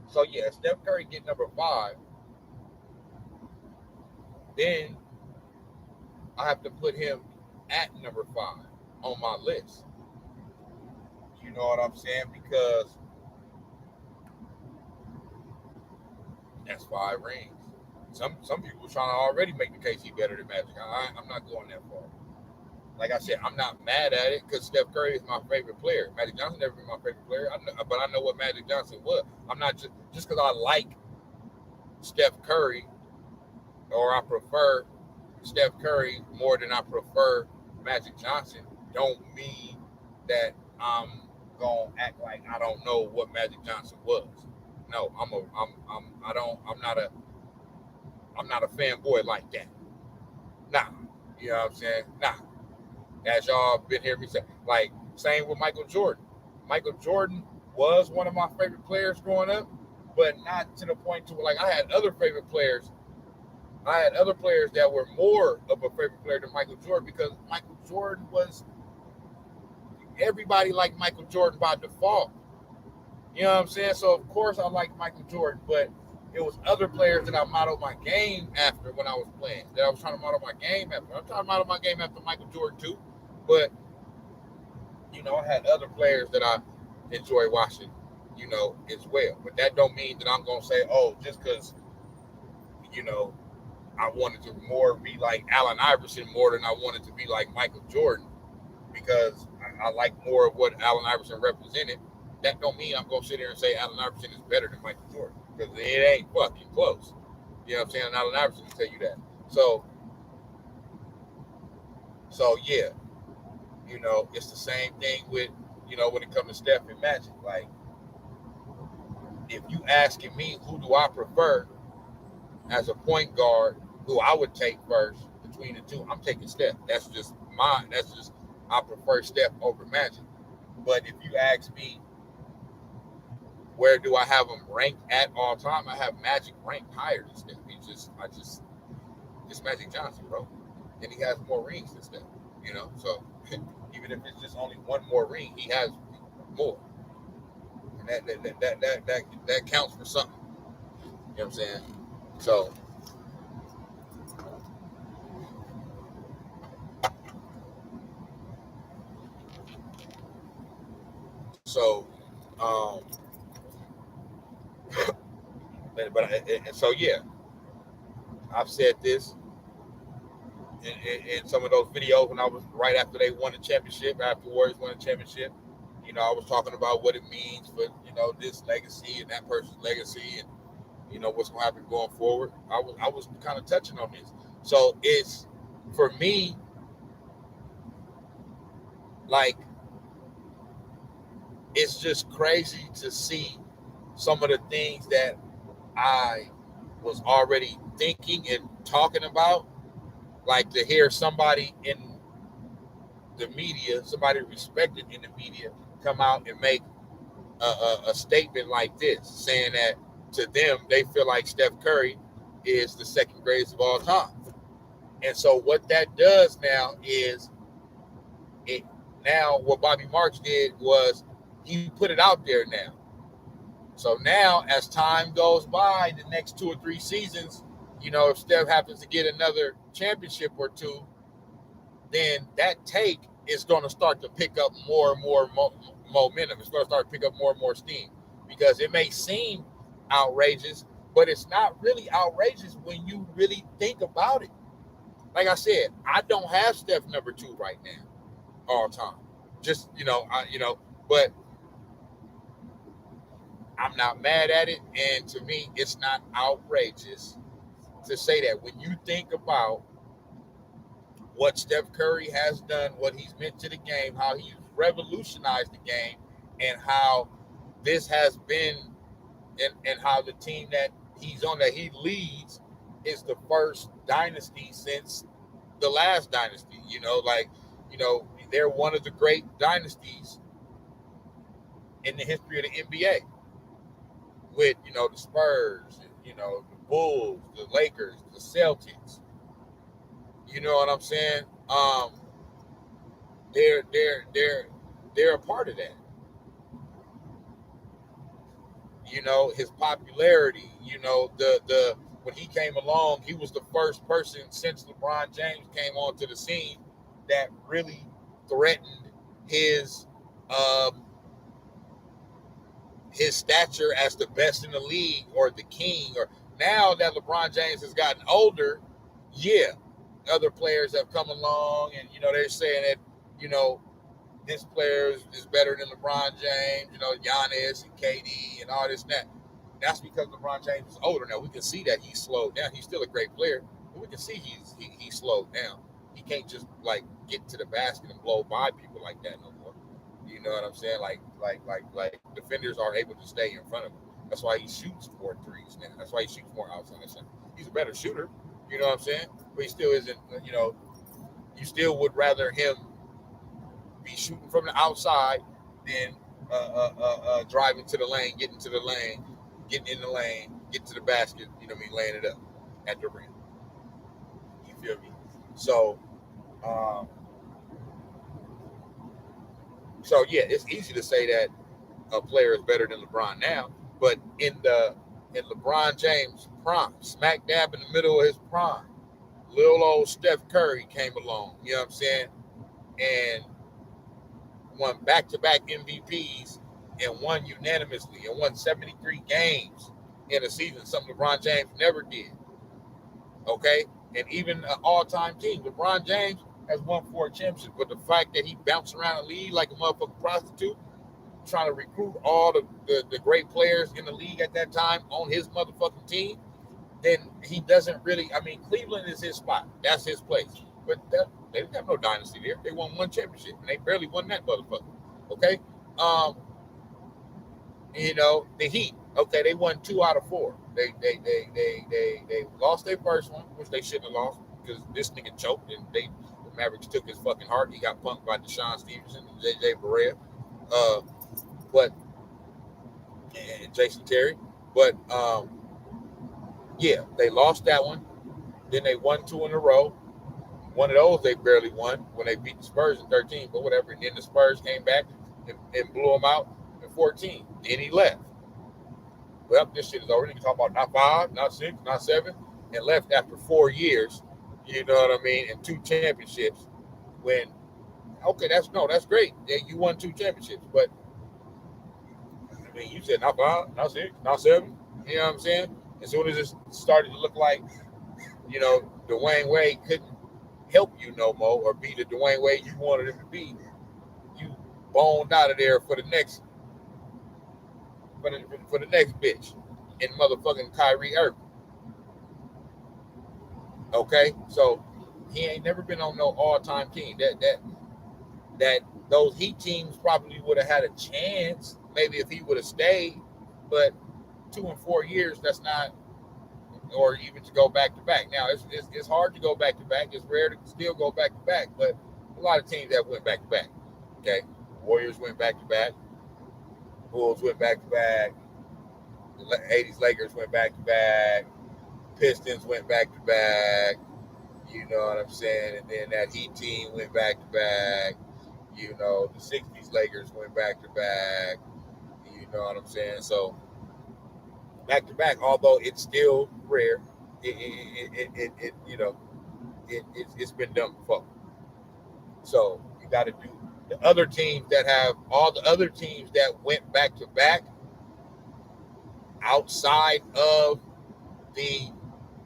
so yeah, Steph Curry get number 5, then I have to put him at number 5 on my list. You know what I'm saying? Because that's 5 rings. Some people are trying to already make the case he better than Magic. I'm not going that far. Like I said, I'm not mad at it because Steph Curry is my favorite player. Magic Johnson never been my favorite player, but I know what Magic Johnson was. I'm not just because I like Steph Curry or I prefer Steph Curry more than I prefer Magic Johnson. Don't mean that I'm gonna act like I don't know what Magic Johnson was. No, I'm not a fanboy like that. Nah, you know what I'm saying? Nah. As y'all been hearing me say, like, same with Michael Jordan. Michael Jordan was one of my favorite players growing up, but not to the point to where, like, I had other favorite players. I had other players that were more of a favorite player than Michael Jordan because Michael Jordan was, everybody liked Michael Jordan by default. You know what I'm saying? So, of course, I liked Michael Jordan, but it was other players that I modeled my game after when I was playing, that I was trying to model my game after. I'm trying to model my game after Michael Jordan, too. But, I had other players that I enjoy watching, as well. But that don't mean that I'm going to say, oh, just because, I wanted to more be like Allen Iverson more than I wanted to be like Michael Jordan because I like more of what Allen Iverson represented. That don't mean I'm going to sit here and say Allen Iverson is better than Michael Jordan because it ain't fucking close. You know what I'm saying? And Allen Iverson can tell you that. So yeah, it's the same thing with, when it comes to Steph and Magic. Like, if you asking me who do I prefer as a point guard, who I would take first between the two, I'm taking Steph. That's just mine. I prefer Steph over Magic. But if you ask me, where do I have him ranked at all time? I have Magic ranked higher than Steph. It's Magic Johnson, bro. And he has more rings than Steph, So even if it's just only one more ring, he has more. And that counts for something. You know what I'm saying? So um, but so yeah, I've said this in some of those videos when I was right after they won the championship, after Warriors won the championship. You know, I was talking about what it means for, you know, this legacy and that person's legacy, and you know what's going to happen going forward. I was kind of touching on this. So it's, for me, like, it's just crazy to see some of the things that I was already thinking and talking about, like to hear somebody in the media, somebody respected in the media, come out and make a statement like this, saying that to them, they feel like Steph Curry is the second greatest of all time. And so what that does now is, what Bobby Marks did was he put it out there now. So now, as time goes by, the next 2 or 3 seasons, you know, if Steph happens to get another championship or two, then that take is going to start to pick up more and more momentum. It's going to start to pick up more and more steam, because it may seem outrageous, but it's not really outrageous when you really think about it. Like I said, I don't have Steph number 2 right now, all time. Just, but I'm not mad at it. And to me, it's not outrageous to say that when you think about what Steph Curry has done, what he's meant to the game, how he's revolutionized the game, and how this has been, and how the team that he's on, that he leads, is the first dynasty since the last dynasty. They're one of the great dynasties in the history of the NBA, with, the Spurs, the Bulls, the Lakers, the Celtics. You know what I'm saying? They're a part of that. His popularity, the when he came along, he was the first person since LeBron James came onto the scene that really threatened his stature as the best in the league, or the king. Or now that LeBron James has gotten older, yeah, other players have come along, and they're saying that this player is better than LeBron James, Giannis and KD and all this and that. That's because LeBron James is older now. We can see that he's slowed down. He's still a great player, but we can see he's slowed down. He can't just like get to the basket and blow by people like that no more. You know what I'm saying? Like defenders are able to stay in front of him. That's why he shoots more threes now. That's why he shoots more outside. He's a better shooter. You know what I'm saying? But he still isn't. You still would rather him be shooting from the outside than driving to the lane, getting in the lane, get to the basket, laying it up at the rim. You feel me? So yeah, it's easy to say that a player is better than LeBron now, but in LeBron James' prime, smack dab in the middle of his prime, little old Steph Curry came along, you know what I'm saying, and won back-to-back MVPs, and won unanimously, and won 73 games in a season, something LeBron James never did. Okay? And even an all-time team, LeBron James has won 4 championships, but the fact that he bounced around the league like a motherfucking prostitute, trying to recruit all the great players in the league at that time on his motherfucking team, then he doesn't really, Cleveland is his spot. That's his place. But they didn't have no dynasty there. They won 1 championship, and they barely won that motherfucker. Okay? The Heat, okay, they won 2 out of 4. They lost their first one, which they shouldn't have lost, because this nigga choked, and the Mavericks took his fucking heart. He got punked by Deshaun Stevenson and J.J. Barea, and Jason Terry. But yeah, they lost that one. Then they won 2 in a row. One of those they barely won when they beat the Spurs in 13, but whatever. And then the Spurs came back and blew them out in 14. Then he left. well, this shit is over. You can talk about not 5, not 6, not 7, and left after 4 years. You know what I mean? And 2 championships. When okay, that's great. Yeah, you won 2 championships, but I mean, you said not 5, not 6, not 7. You know what I'm saying? As soon as it started to look like, Dwayne Wade couldn't help you no more or be the Dwayne Wade you wanted him to be, you boned out of there for the next bitch in motherfucking Kyrie Irving. Okay, so he ain't never been on no all-time team. That those Heat teams probably would have had a chance, maybe if he would have stayed, but 2 and 4 years, that's not, or even to go back to back. Now it's hard to go back to back. It's rare to still go back to back, but a lot of teams that went back to back. Okay, Warriors went back to back, Bulls went back to back, the 80s Lakers went back to back, Pistons went back to back. You know what I'm saying? And then that Heat team went back to back. The 60s Lakers went back to back. You know what I'm saying? So back to back, although it's still rare, it's been done before. So you got to do the other teams that have all the other teams that went back to back outside of the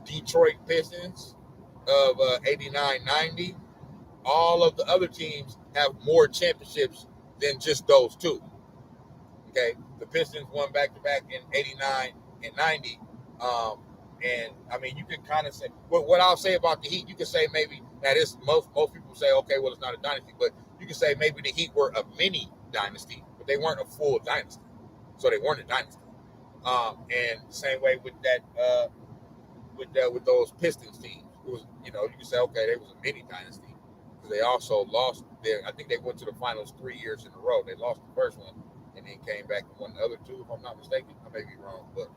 Detroit Pistons of 89-90. All of the other teams have more championships than just those 2. Okay, the Pistons won back to back in 89 and 90. And I mean, you can kind of say what I'll say about the Heat. You can say maybe that is most people say, okay, well, it's not a dynasty, but you can say maybe the Heat were a mini dynasty, but they weren't a full dynasty, so they weren't a dynasty. And same way with that with those Pistons teams, it was you can say okay, they was a mini dynasty because they also lost I think they went to the finals 3 years in a row. They lost the first one and then came back and won the other 2, if I'm not mistaken. I may be wrong, but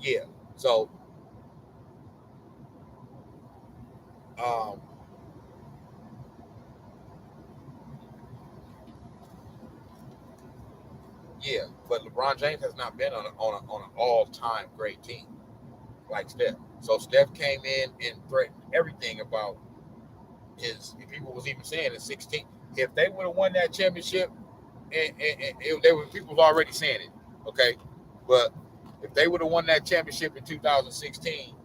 yeah. So yeah, but LeBron James has not been on an all-time great team like Steph. So Steph came in and threatened everything about his. People was even saying in 16, if they would have won that championship, and people was already saying it, okay, but if they would have won that championship in 2016,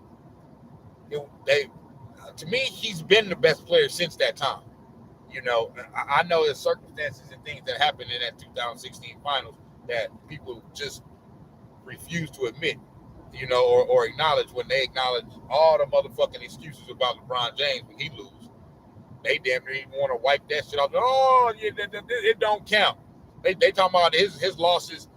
to me, he's been the best player since that time. I know there's circumstances and things that happened in that 2016 finals that people just refuse to admit, or acknowledge when they acknowledge all the motherfucking excuses about LeBron James when he lose. They damn near even want to wipe that shit off. Oh, yeah, it don't count. They talking about his losses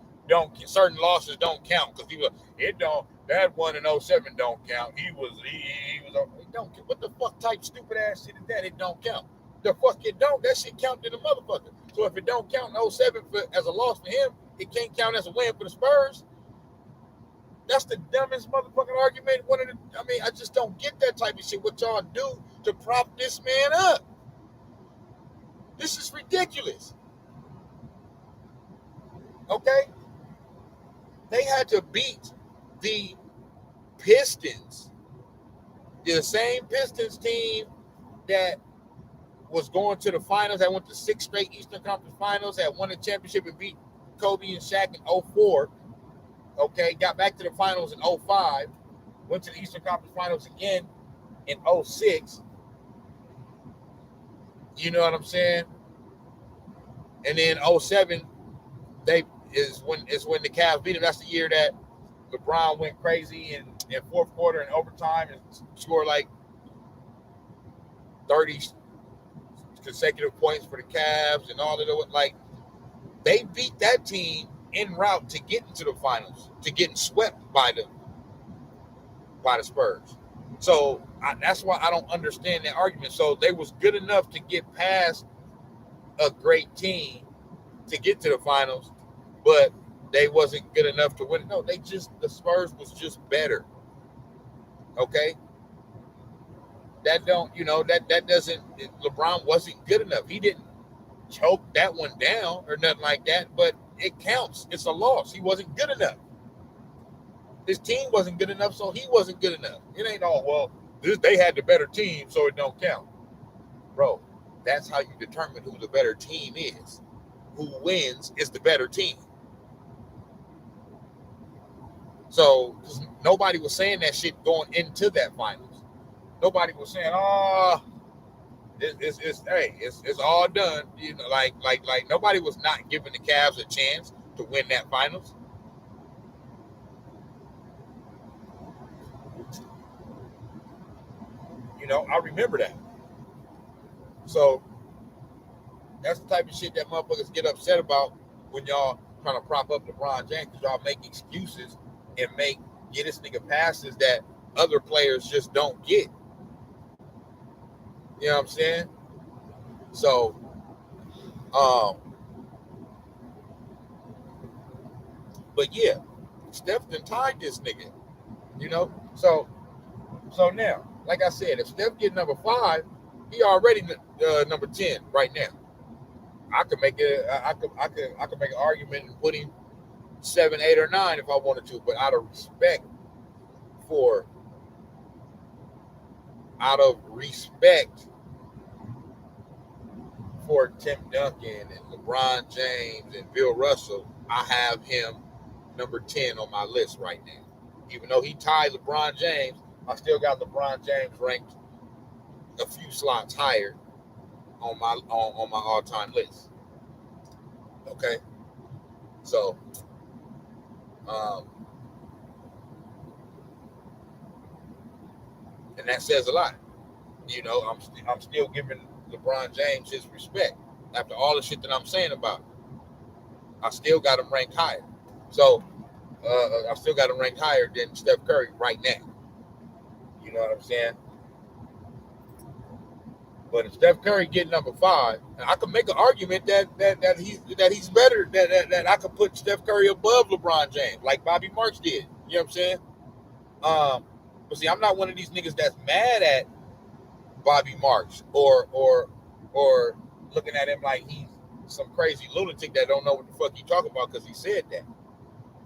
certain losses don't count because it don't. That one in 07 don't count. He was it don't. What the fuck type stupid ass shit is that? It don't count. The fuck it don't. That shit count to the motherfucker. So if it don't count in 07 as a loss for him, it can't count as a win for the Spurs. That's the dumbest motherfucking argument. I just don't get that type of shit. What y'all do to prop this man up? This is ridiculous. Okay? They had to beat the Pistons, the same Pistons team that was going to the finals, that went to 6 straight Eastern Conference Finals, that won the championship and beat Kobe and Shaq in 04. Okay, got back to the finals in 05, went to the Eastern Conference Finals again in 06. You know what I'm saying? And then 07, is when the Cavs beat them. That's the year that LeBron went crazy in fourth quarter and overtime and scored like 30 consecutive points for the Cavs and all of the like. They beat that team en route to get into the finals, to getting swept by the Spurs. So that's why I don't understand that argument. So they was good enough to get past a great team to get to the finals, but they wasn't good enough to win. No, the Spurs was just better. Okay? That doesn't, LeBron wasn't good enough. He didn't choke that one down or nothing like that, but it counts. It's a loss. He wasn't good enough. His team wasn't good enough, so he wasn't good enough. It ain't all, well, they had the better team, so it don't count. Bro, that's how you determine who the better team is. Who wins is the better team. So nobody was saying that shit going into that finals. Nobody was saying, "Oh, it's all done." You know, like nobody was not giving the Cavs a chance to win that finals. You know, I remember that. So that's the type of shit that motherfuckers get upset about when y'all trying to prop up LeBron James, because y'all make excuses and get this nigga passes that other players just don't get. You know what I'm saying? So, but yeah, Steph done tied this nigga. You know, so now, like I said, if Steph get number 5, he already number 10 right now. I could make it. I could make an argument and put him 7, 8, or 9 if I wanted to, but out of respect for Tim Duncan and LeBron James and Bill Russell, I have him number 10 on my list right now. Even though he tied LeBron James, I still got LeBron James ranked a few slots higher on my all-time list. Okay, so and that says a lot. You know, I'm still giving LeBron James his respect after all the shit that I'm saying about him. I still got him ranked higher. So I still got him ranked higher than Steph Curry right now. You know what I'm saying? But if Steph Curry get number 5, I can make an argument that he's better. That I could put Steph Curry above LeBron James, like Bobby Marks did. You know what I'm saying? But see, I'm not one of these niggas that's mad at Bobby Marks or looking at him like he's some crazy lunatic that don't know what the fuck he talking about because he said that.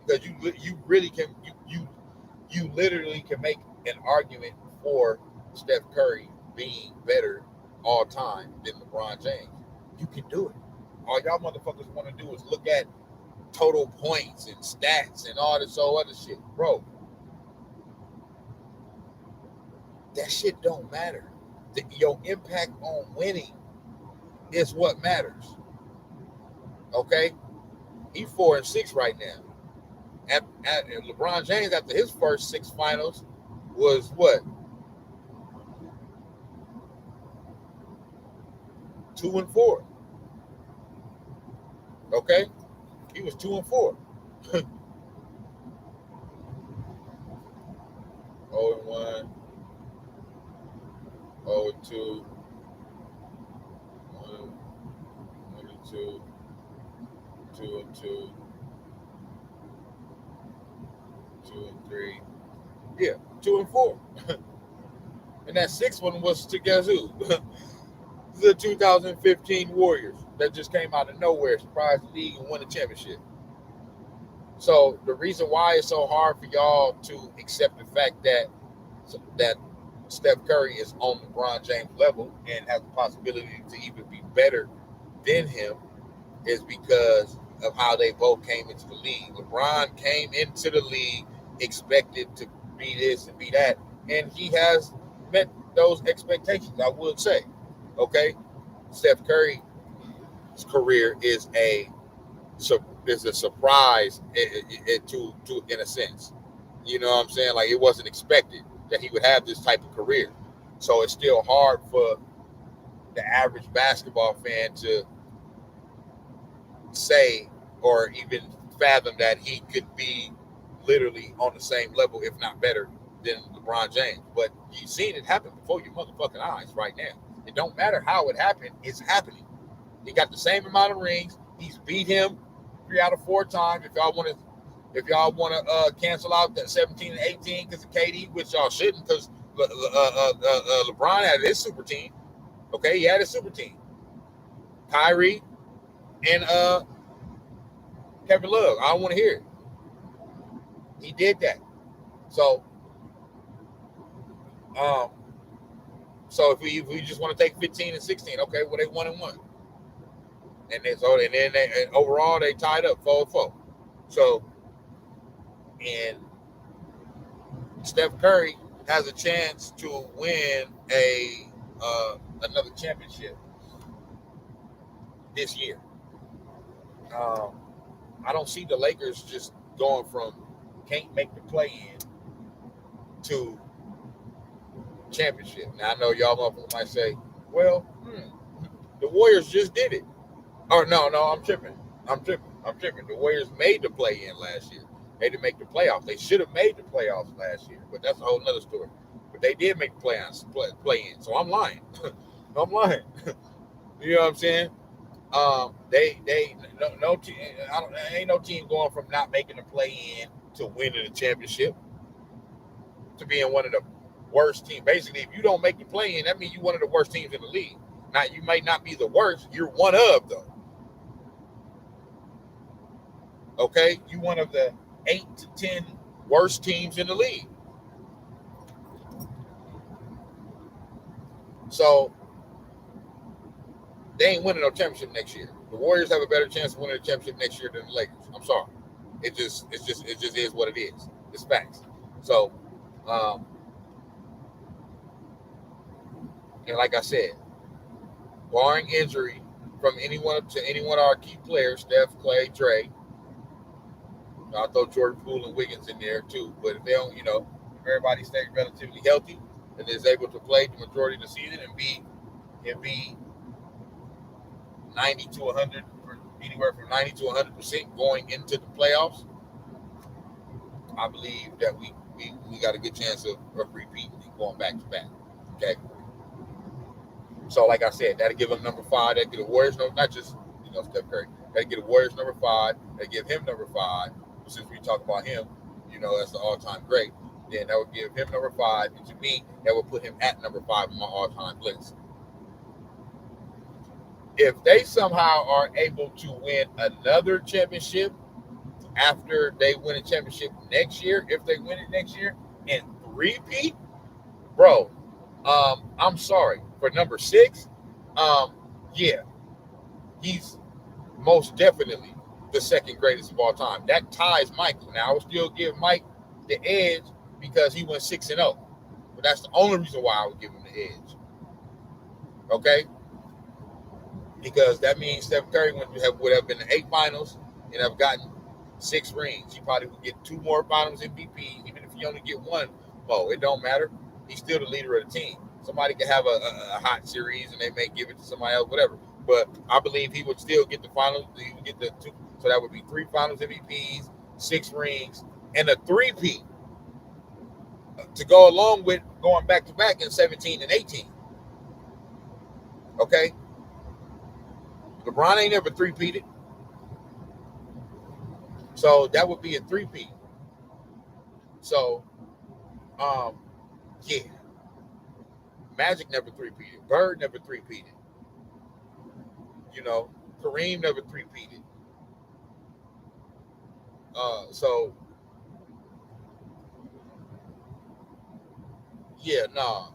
Because you really can you literally can make an argument for Steph Curry being better all time than LeBron James. You can do it. All y'all motherfuckers want to do is look at total points and stats and all this other shit. Bro, that shit don't matter. Your impact on winning is what matters. Okay? He's 4-6 right now. And LeBron James, after his first 6 finals, was what? 2-4. Okay? He was 2-4. 0-1, 0-2, 1-2, 2-2, 2-3. Yeah, 2-4. And that 6th one was to guess who? The 2015 Warriors that just came out of nowhere, surprised the league and won the championship. So the reason why it's so hard for y'all to accept the fact that Steph Curry is on LeBron James level and has the possibility to even be better than him is because of how they both came into the league. LeBron came into the league expected to be this and be that, and he has met those expectations, I would say. Okay, Steph Curry's career is a surprise to in a sense. You know what I'm saying? Like, it wasn't expected that he would have this type of career. So it's still hard for the average basketball fan to say or even fathom that he could be literally on the same level, if not better, than LeBron James. But you've seen it happen before your motherfucking eyes right now. It don't matter how it happened, it's happening. He got the same amount of rings. He's beat him 3 out of 4 times. If y'all want to cancel out that 17 and 18 because of KD, which y'all shouldn't, because LeBron had his super team. Okay, he had his super team. Kyrie and Kevin Love. I don't want to hear it. He did that. So, so if we just want to take 15 and 16, okay, well they 1-1, and overall they tied up 4-4. So, and Steph Curry has a chance to win another championship this year. I don't see the Lakers just going from can't make the play in to championship. Now I know y'all motherfuckers might say, well, the Warriors just did it. Oh no, I'm tripping. The Warriors made the play in last year. They didn't make the playoffs. They should have made the playoffs last year, but that's a whole nother story. But they did make the play in. So I'm lying. I'm lying. You know what I'm saying? No team. Ain't no team going from not making the play in to winning the championship to being one of the worst teams. Basically, if you don't make the play in, that means you're one of the worst teams in the league. Now, you might not be the worst. You're one of though. Okay, you one of the 8 to 10 worst teams in the league. So they ain't winning no championship next year. The Warriors have a better chance of winning the championship next year than the Lakers. I'm sorry. It just is what it is. It's facts. So, and like I said, barring injury from anyone of our key players, Steph, Clay, Dre, I'll throw Jordan Poole and Wiggins in there too. But if they don't, if everybody stays relatively healthy and is able to play the majority of the season and be 90 to 100, anywhere from 90 to 100% going into the playoffs, I believe that we got a good chance of repeating and going back to back. Okay. So, like I said, that'll give them number 5. That'll get the Warriors not just Steph Curry. That'll get the Warriors number 5. That'll give him number 5. Since we talk about him, that's the all-time great. Then that would give him number 5, and to me, that would put him at number 5 on my all-time list. If they somehow are able to win another championship after they win a championship next year, if they win it next year and repeat, bro, I'm sorry for number 6. Yeah, he's most definitely the second greatest of all time. That ties Michael. Now I would still give Mike the edge because he went 6-0, but that's the only reason why I would give him the edge. Okay, because that means Steph Curry would have been in 8 finals and have gotten 6 rings. He probably would get 2 more finals MVP, even if he only get 1. Oh, it don't matter. He's still the leader of the team. Somebody could have a hot series and they may give it to somebody else, whatever. But I believe he would still get the finals. He would get the 2. So that would be 3 finals MVPs, 6 rings, and a 3-peat to go along with going back to back in 17 and 18. Okay? LeBron ain't ever 3-peated. So that would be a 3-peat. So, yeah. Magic never 3-peated. Bird never 3-peated. Kareem never 3-peated. So yeah, no,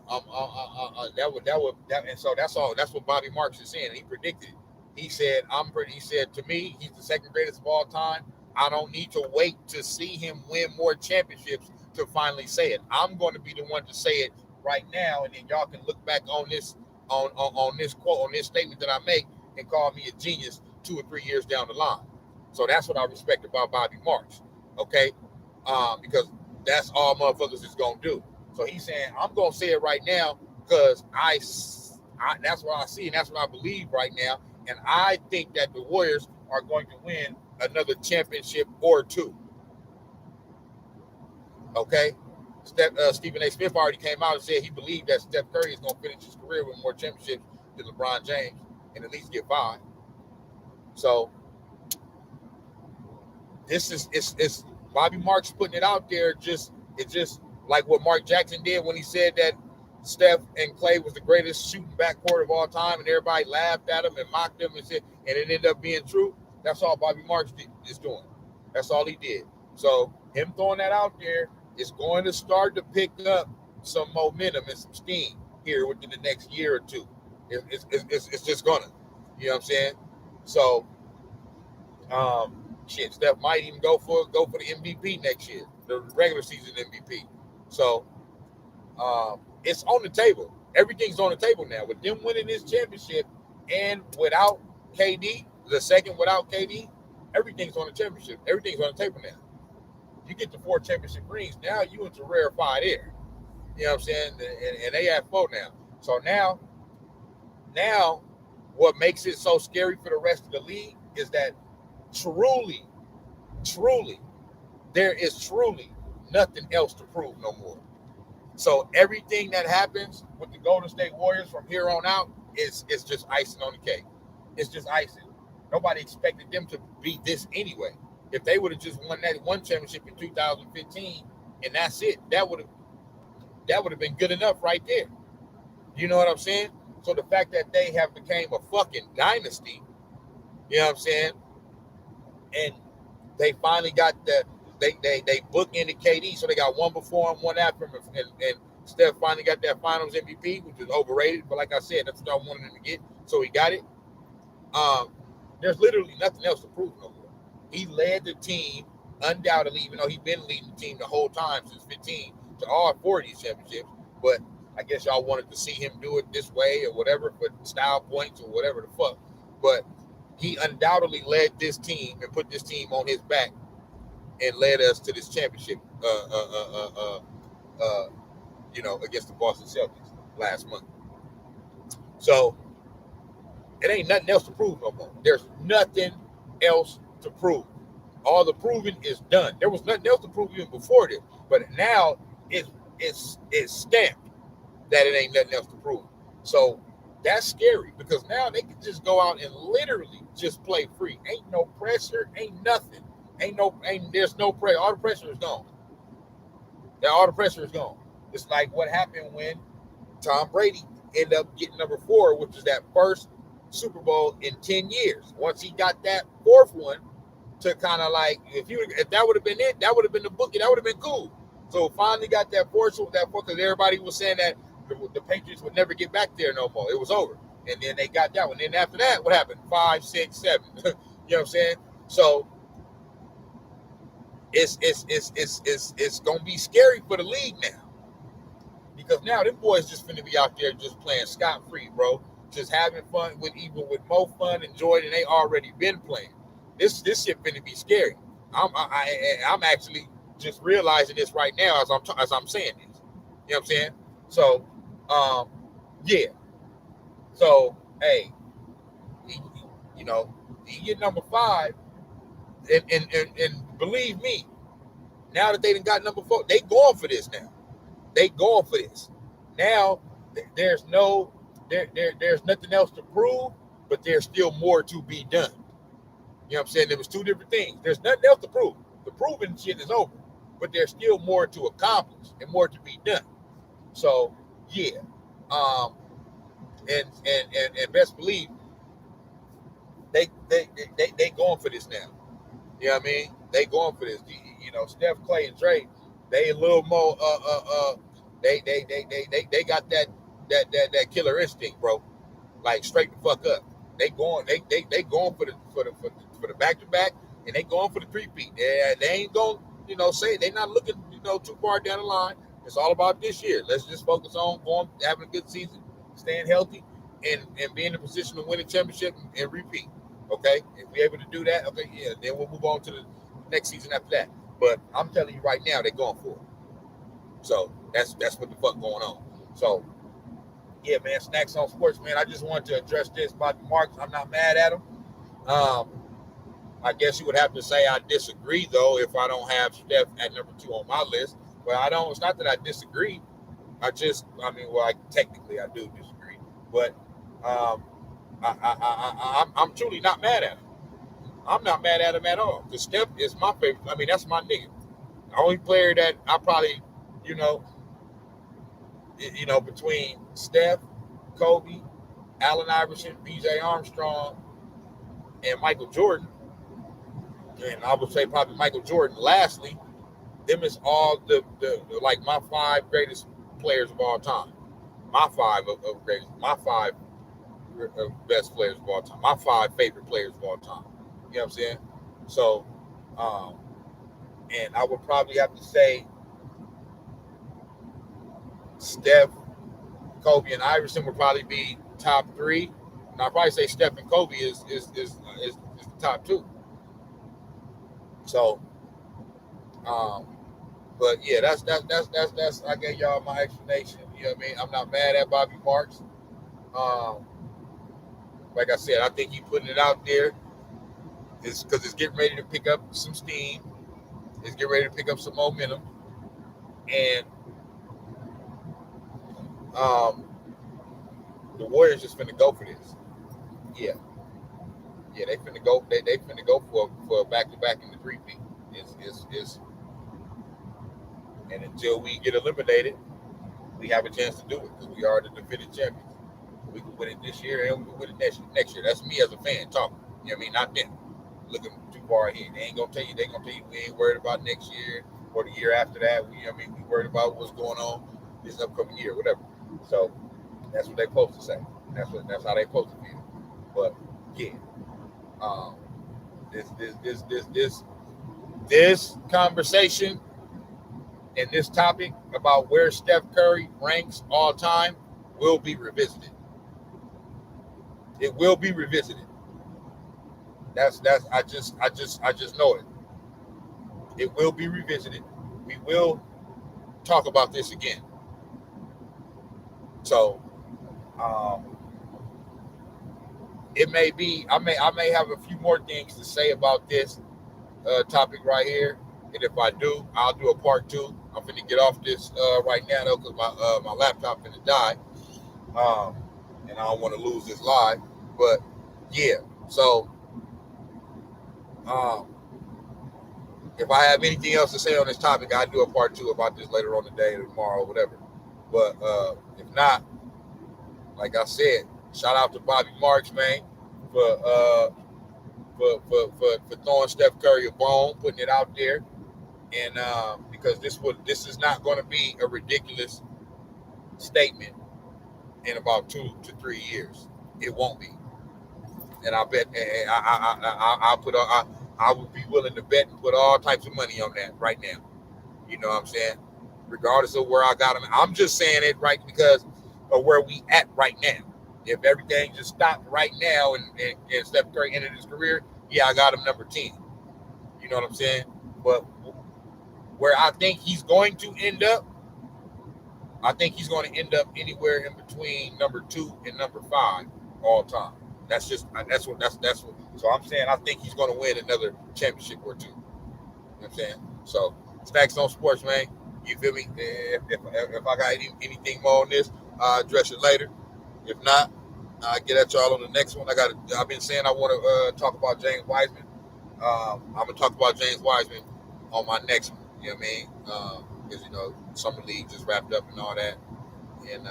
and so that's all. That's what Bobby Marks is saying. He predicted. He said, He said to me, he's the second greatest of all time. I don't need to wait to see him win more championships to finally say it. I'm going to be the one to say it right now, and then y'all can look back on this on this quote, on this statement that I make, and call me a genius 2 or 3 years down the line. So that's what I respect about Bobby Marks, okay? Because that's all motherfuckers is gonna do. So he's saying, I'm gonna say it right now because that's what I see and that's what I believe right now. And I think that the Warriors are going to win another championship or 2. Okay? Stephen A. Smith already came out and said he believed that Steph Curry is going to finish his career with more championships than LeBron James and at least get 5. So this is it's Bobby Marks putting it out there. It's just like what Mark Jackson did when he said that Steph and Clay was the greatest shooting backcourt of all time, and everybody laughed at him and mocked him and said, and it ended up being true. That's all Bobby Marks is doing. That's all he did. So him throwing that out there it's going to start to pick up some momentum and some steam here within the next year or two. It's just gonna, you know what I'm saying? So, shit, Steph might even go for the MVP next year, the regular season MVP. So, it's on the table. Everything's on the table now with them winning this championship, and without KD, the second without KD, everything's on the championship. Everything's on the table now. You get the 4 championship rings, now you into rarefied air. You know what I'm saying? And they have 4 now. So now, what makes it so scary for the rest of the league is that truly, there is truly nothing else to prove no more. So everything that happens with the Golden State Warriors from here on out is just icing on the cake. It's just icing. Nobody expected them to beat this anyway. If they would have just won that one championship in 2015 and that's it, that would have been good enough right there. You know what I'm saying? So the fact that they have became a fucking dynasty, you know what I'm saying? And they finally got that. They bookended KD, so they got one before him, one after him, and Steph finally got that Finals MVP, which is overrated. But like I said, that's what I wanted him to get, so he got it. There's literally nothing else to prove no more. He led the team undoubtedly, even though he's been leading the team the whole time since 15 to all 4 of these championships. But I guess y'all wanted to see him do it this way or whatever for style points or whatever the fuck. But he undoubtedly led this team and put this team on his back and led us to this championship, against the Boston Celtics last month. So it ain't nothing else to prove no more. There's nothing else to prove. All the proving is done. There was nothing else to prove even before this, but now it's stamped that it ain't nothing else to prove. So that's scary because now they can just go out and literally just play free. Ain't no pressure, ain't nothing. There's no pressure. All the pressure is gone. All the pressure is gone. It's like what happened when Tom Brady ended up getting number 4, which is that first Super Bowl in 10 years. Once he got that 4th one to kind of like, if that would have been it, that would have been the bookie. That would have been cool. So finally got that 4th, because everybody was saying that the Patriots would never get back there no more. It was over. And then they got that one. And then after that, what happened? 5, 6, 7. You know what I'm saying? So it's gonna be scary for the league now. Because now them boys just finna be out there just playing scot-free, bro. Just having fun with more fun and joy than they already been playing. This shit finna be scary. I'm actually just realizing this right now as I'm saying this. You know what I'm saying? So, yeah. So, hey, he get number 5, and believe me, now that they done got number 4, they going for this now. They going for this. Now there's nothing else to prove, but there's still more to be done. You know what I'm saying? There was 2 different things. There's nothing else to prove. The proving shit is over, but there's still more to accomplish and more to be done. So yeah, and best believe they going for this now. You know what I mean? They going for this. Steph, Clay, and Dre, they a little more they got that killer instinct, bro. Like straight the fuck up. They going for the back to back, and they going for the 3-peat. They ain't going say they not looking too far down the line. It's all about this year. Let's just focus on having a good season, staying healthy, and being in a position to win a championship and repeat. Okay, if we're able to do that, okay, yeah, then we'll move on to the next season after that. But I'm telling you right now, they're going for it. So that's what the fuck going on. So yeah, man, Snax on Sports, man. I just wanted to address this about the marks. I'm not mad at them. I guess you would have to say I disagree though if I don't have Steph at number 2 on my list. But I don't. It's not that I disagree. Technically I do disagree. But I'm truly not mad at him. I'm not mad at him at all. Because Steph is my favorite. I mean, that's my nigga. The only player that I probably, between Steph, Kobe, Allen Iverson, B.J. Armstrong, and Michael Jordan, and I would say probably Michael Jordan lastly, them is all the like my 5 greatest players of all time. My 5 of greatest, my 5 best players of all time. My 5 favorite players of all time. You know what I'm saying? So, and I would probably have to say Steph, Kobe, and Iverson would probably be top 3. And I'd probably say Steph and Kobe is the top 2. So, but yeah, that's I gave y'all my explanation. You know what I mean? I'm not mad at Bobby Marks. Like I said, I think he putting it out there is because it's getting ready to pick up some steam. It's getting ready to pick up some momentum, and the Warriors just finna go for this. Yeah, they finna go. They finna go for a back-to-back in the 3-peat. It's and until we get eliminated, we have a chance to do it because we are the defending champions. We can win it this year and we can win it next year. That's me as a fan talking. You know what I mean? Not them looking too far ahead. They ain't gonna tell you. They gonna tell you we ain't worried about next year or the year after that. You know what I mean? We worried about what's going on this upcoming year, whatever. So that's what they supposed to say. That's how they supposed to feel. But yeah, this conversation and this topic about where Steph Curry ranks all time will be revisited. It will be revisited. That's I just know it. It will be revisited. We will talk about this again. So it may be I may have a few more things to say about this topic right here. And if I do, I'll do a part 2. I'm finna get off this right now though, because my laptop finna die. And I don't want to lose this live. But yeah, so if I have anything else to say on this topic, I'll do a part 2 about this later on today or tomorrow or whatever. But if not, like I said, shout out to Bobby Marks, man, for throwing Steph Curry a bone, putting it out there. And because this is not going to be a ridiculous statement in about 2 to 3 years. It won't be. And I bet I would be willing to bet and put all types of money on that right now. You know what I'm saying? Regardless of where I got him. I'm just saying it right because of where we at right now. If everything just stopped right now and Steph Curry ended his career, yeah, I got him number 10. You know what I'm saying? But where I think he's going to end up, I think he's going to end up anywhere in between number 2 and number 5 all time. That's what. So I'm saying I think he's going to win another championship or 2. You know what I'm saying? So Snax on Sports, man. You feel me? If I got anything more on this, I'll address it later. If not, I'll get at y'all on the next one. I've been saying I want to talk about James Wiseman. I'm gonna talk about James Wiseman on my next one. You know what I mean? Because you know summer league just wrapped up and all that, and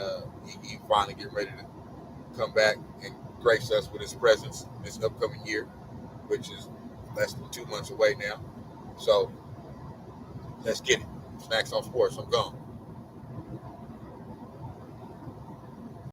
he finally getting ready to come back and grace us with his presence this upcoming year, which is less than 2 months away now. So let's get it. Snax on Sports. I'm gone.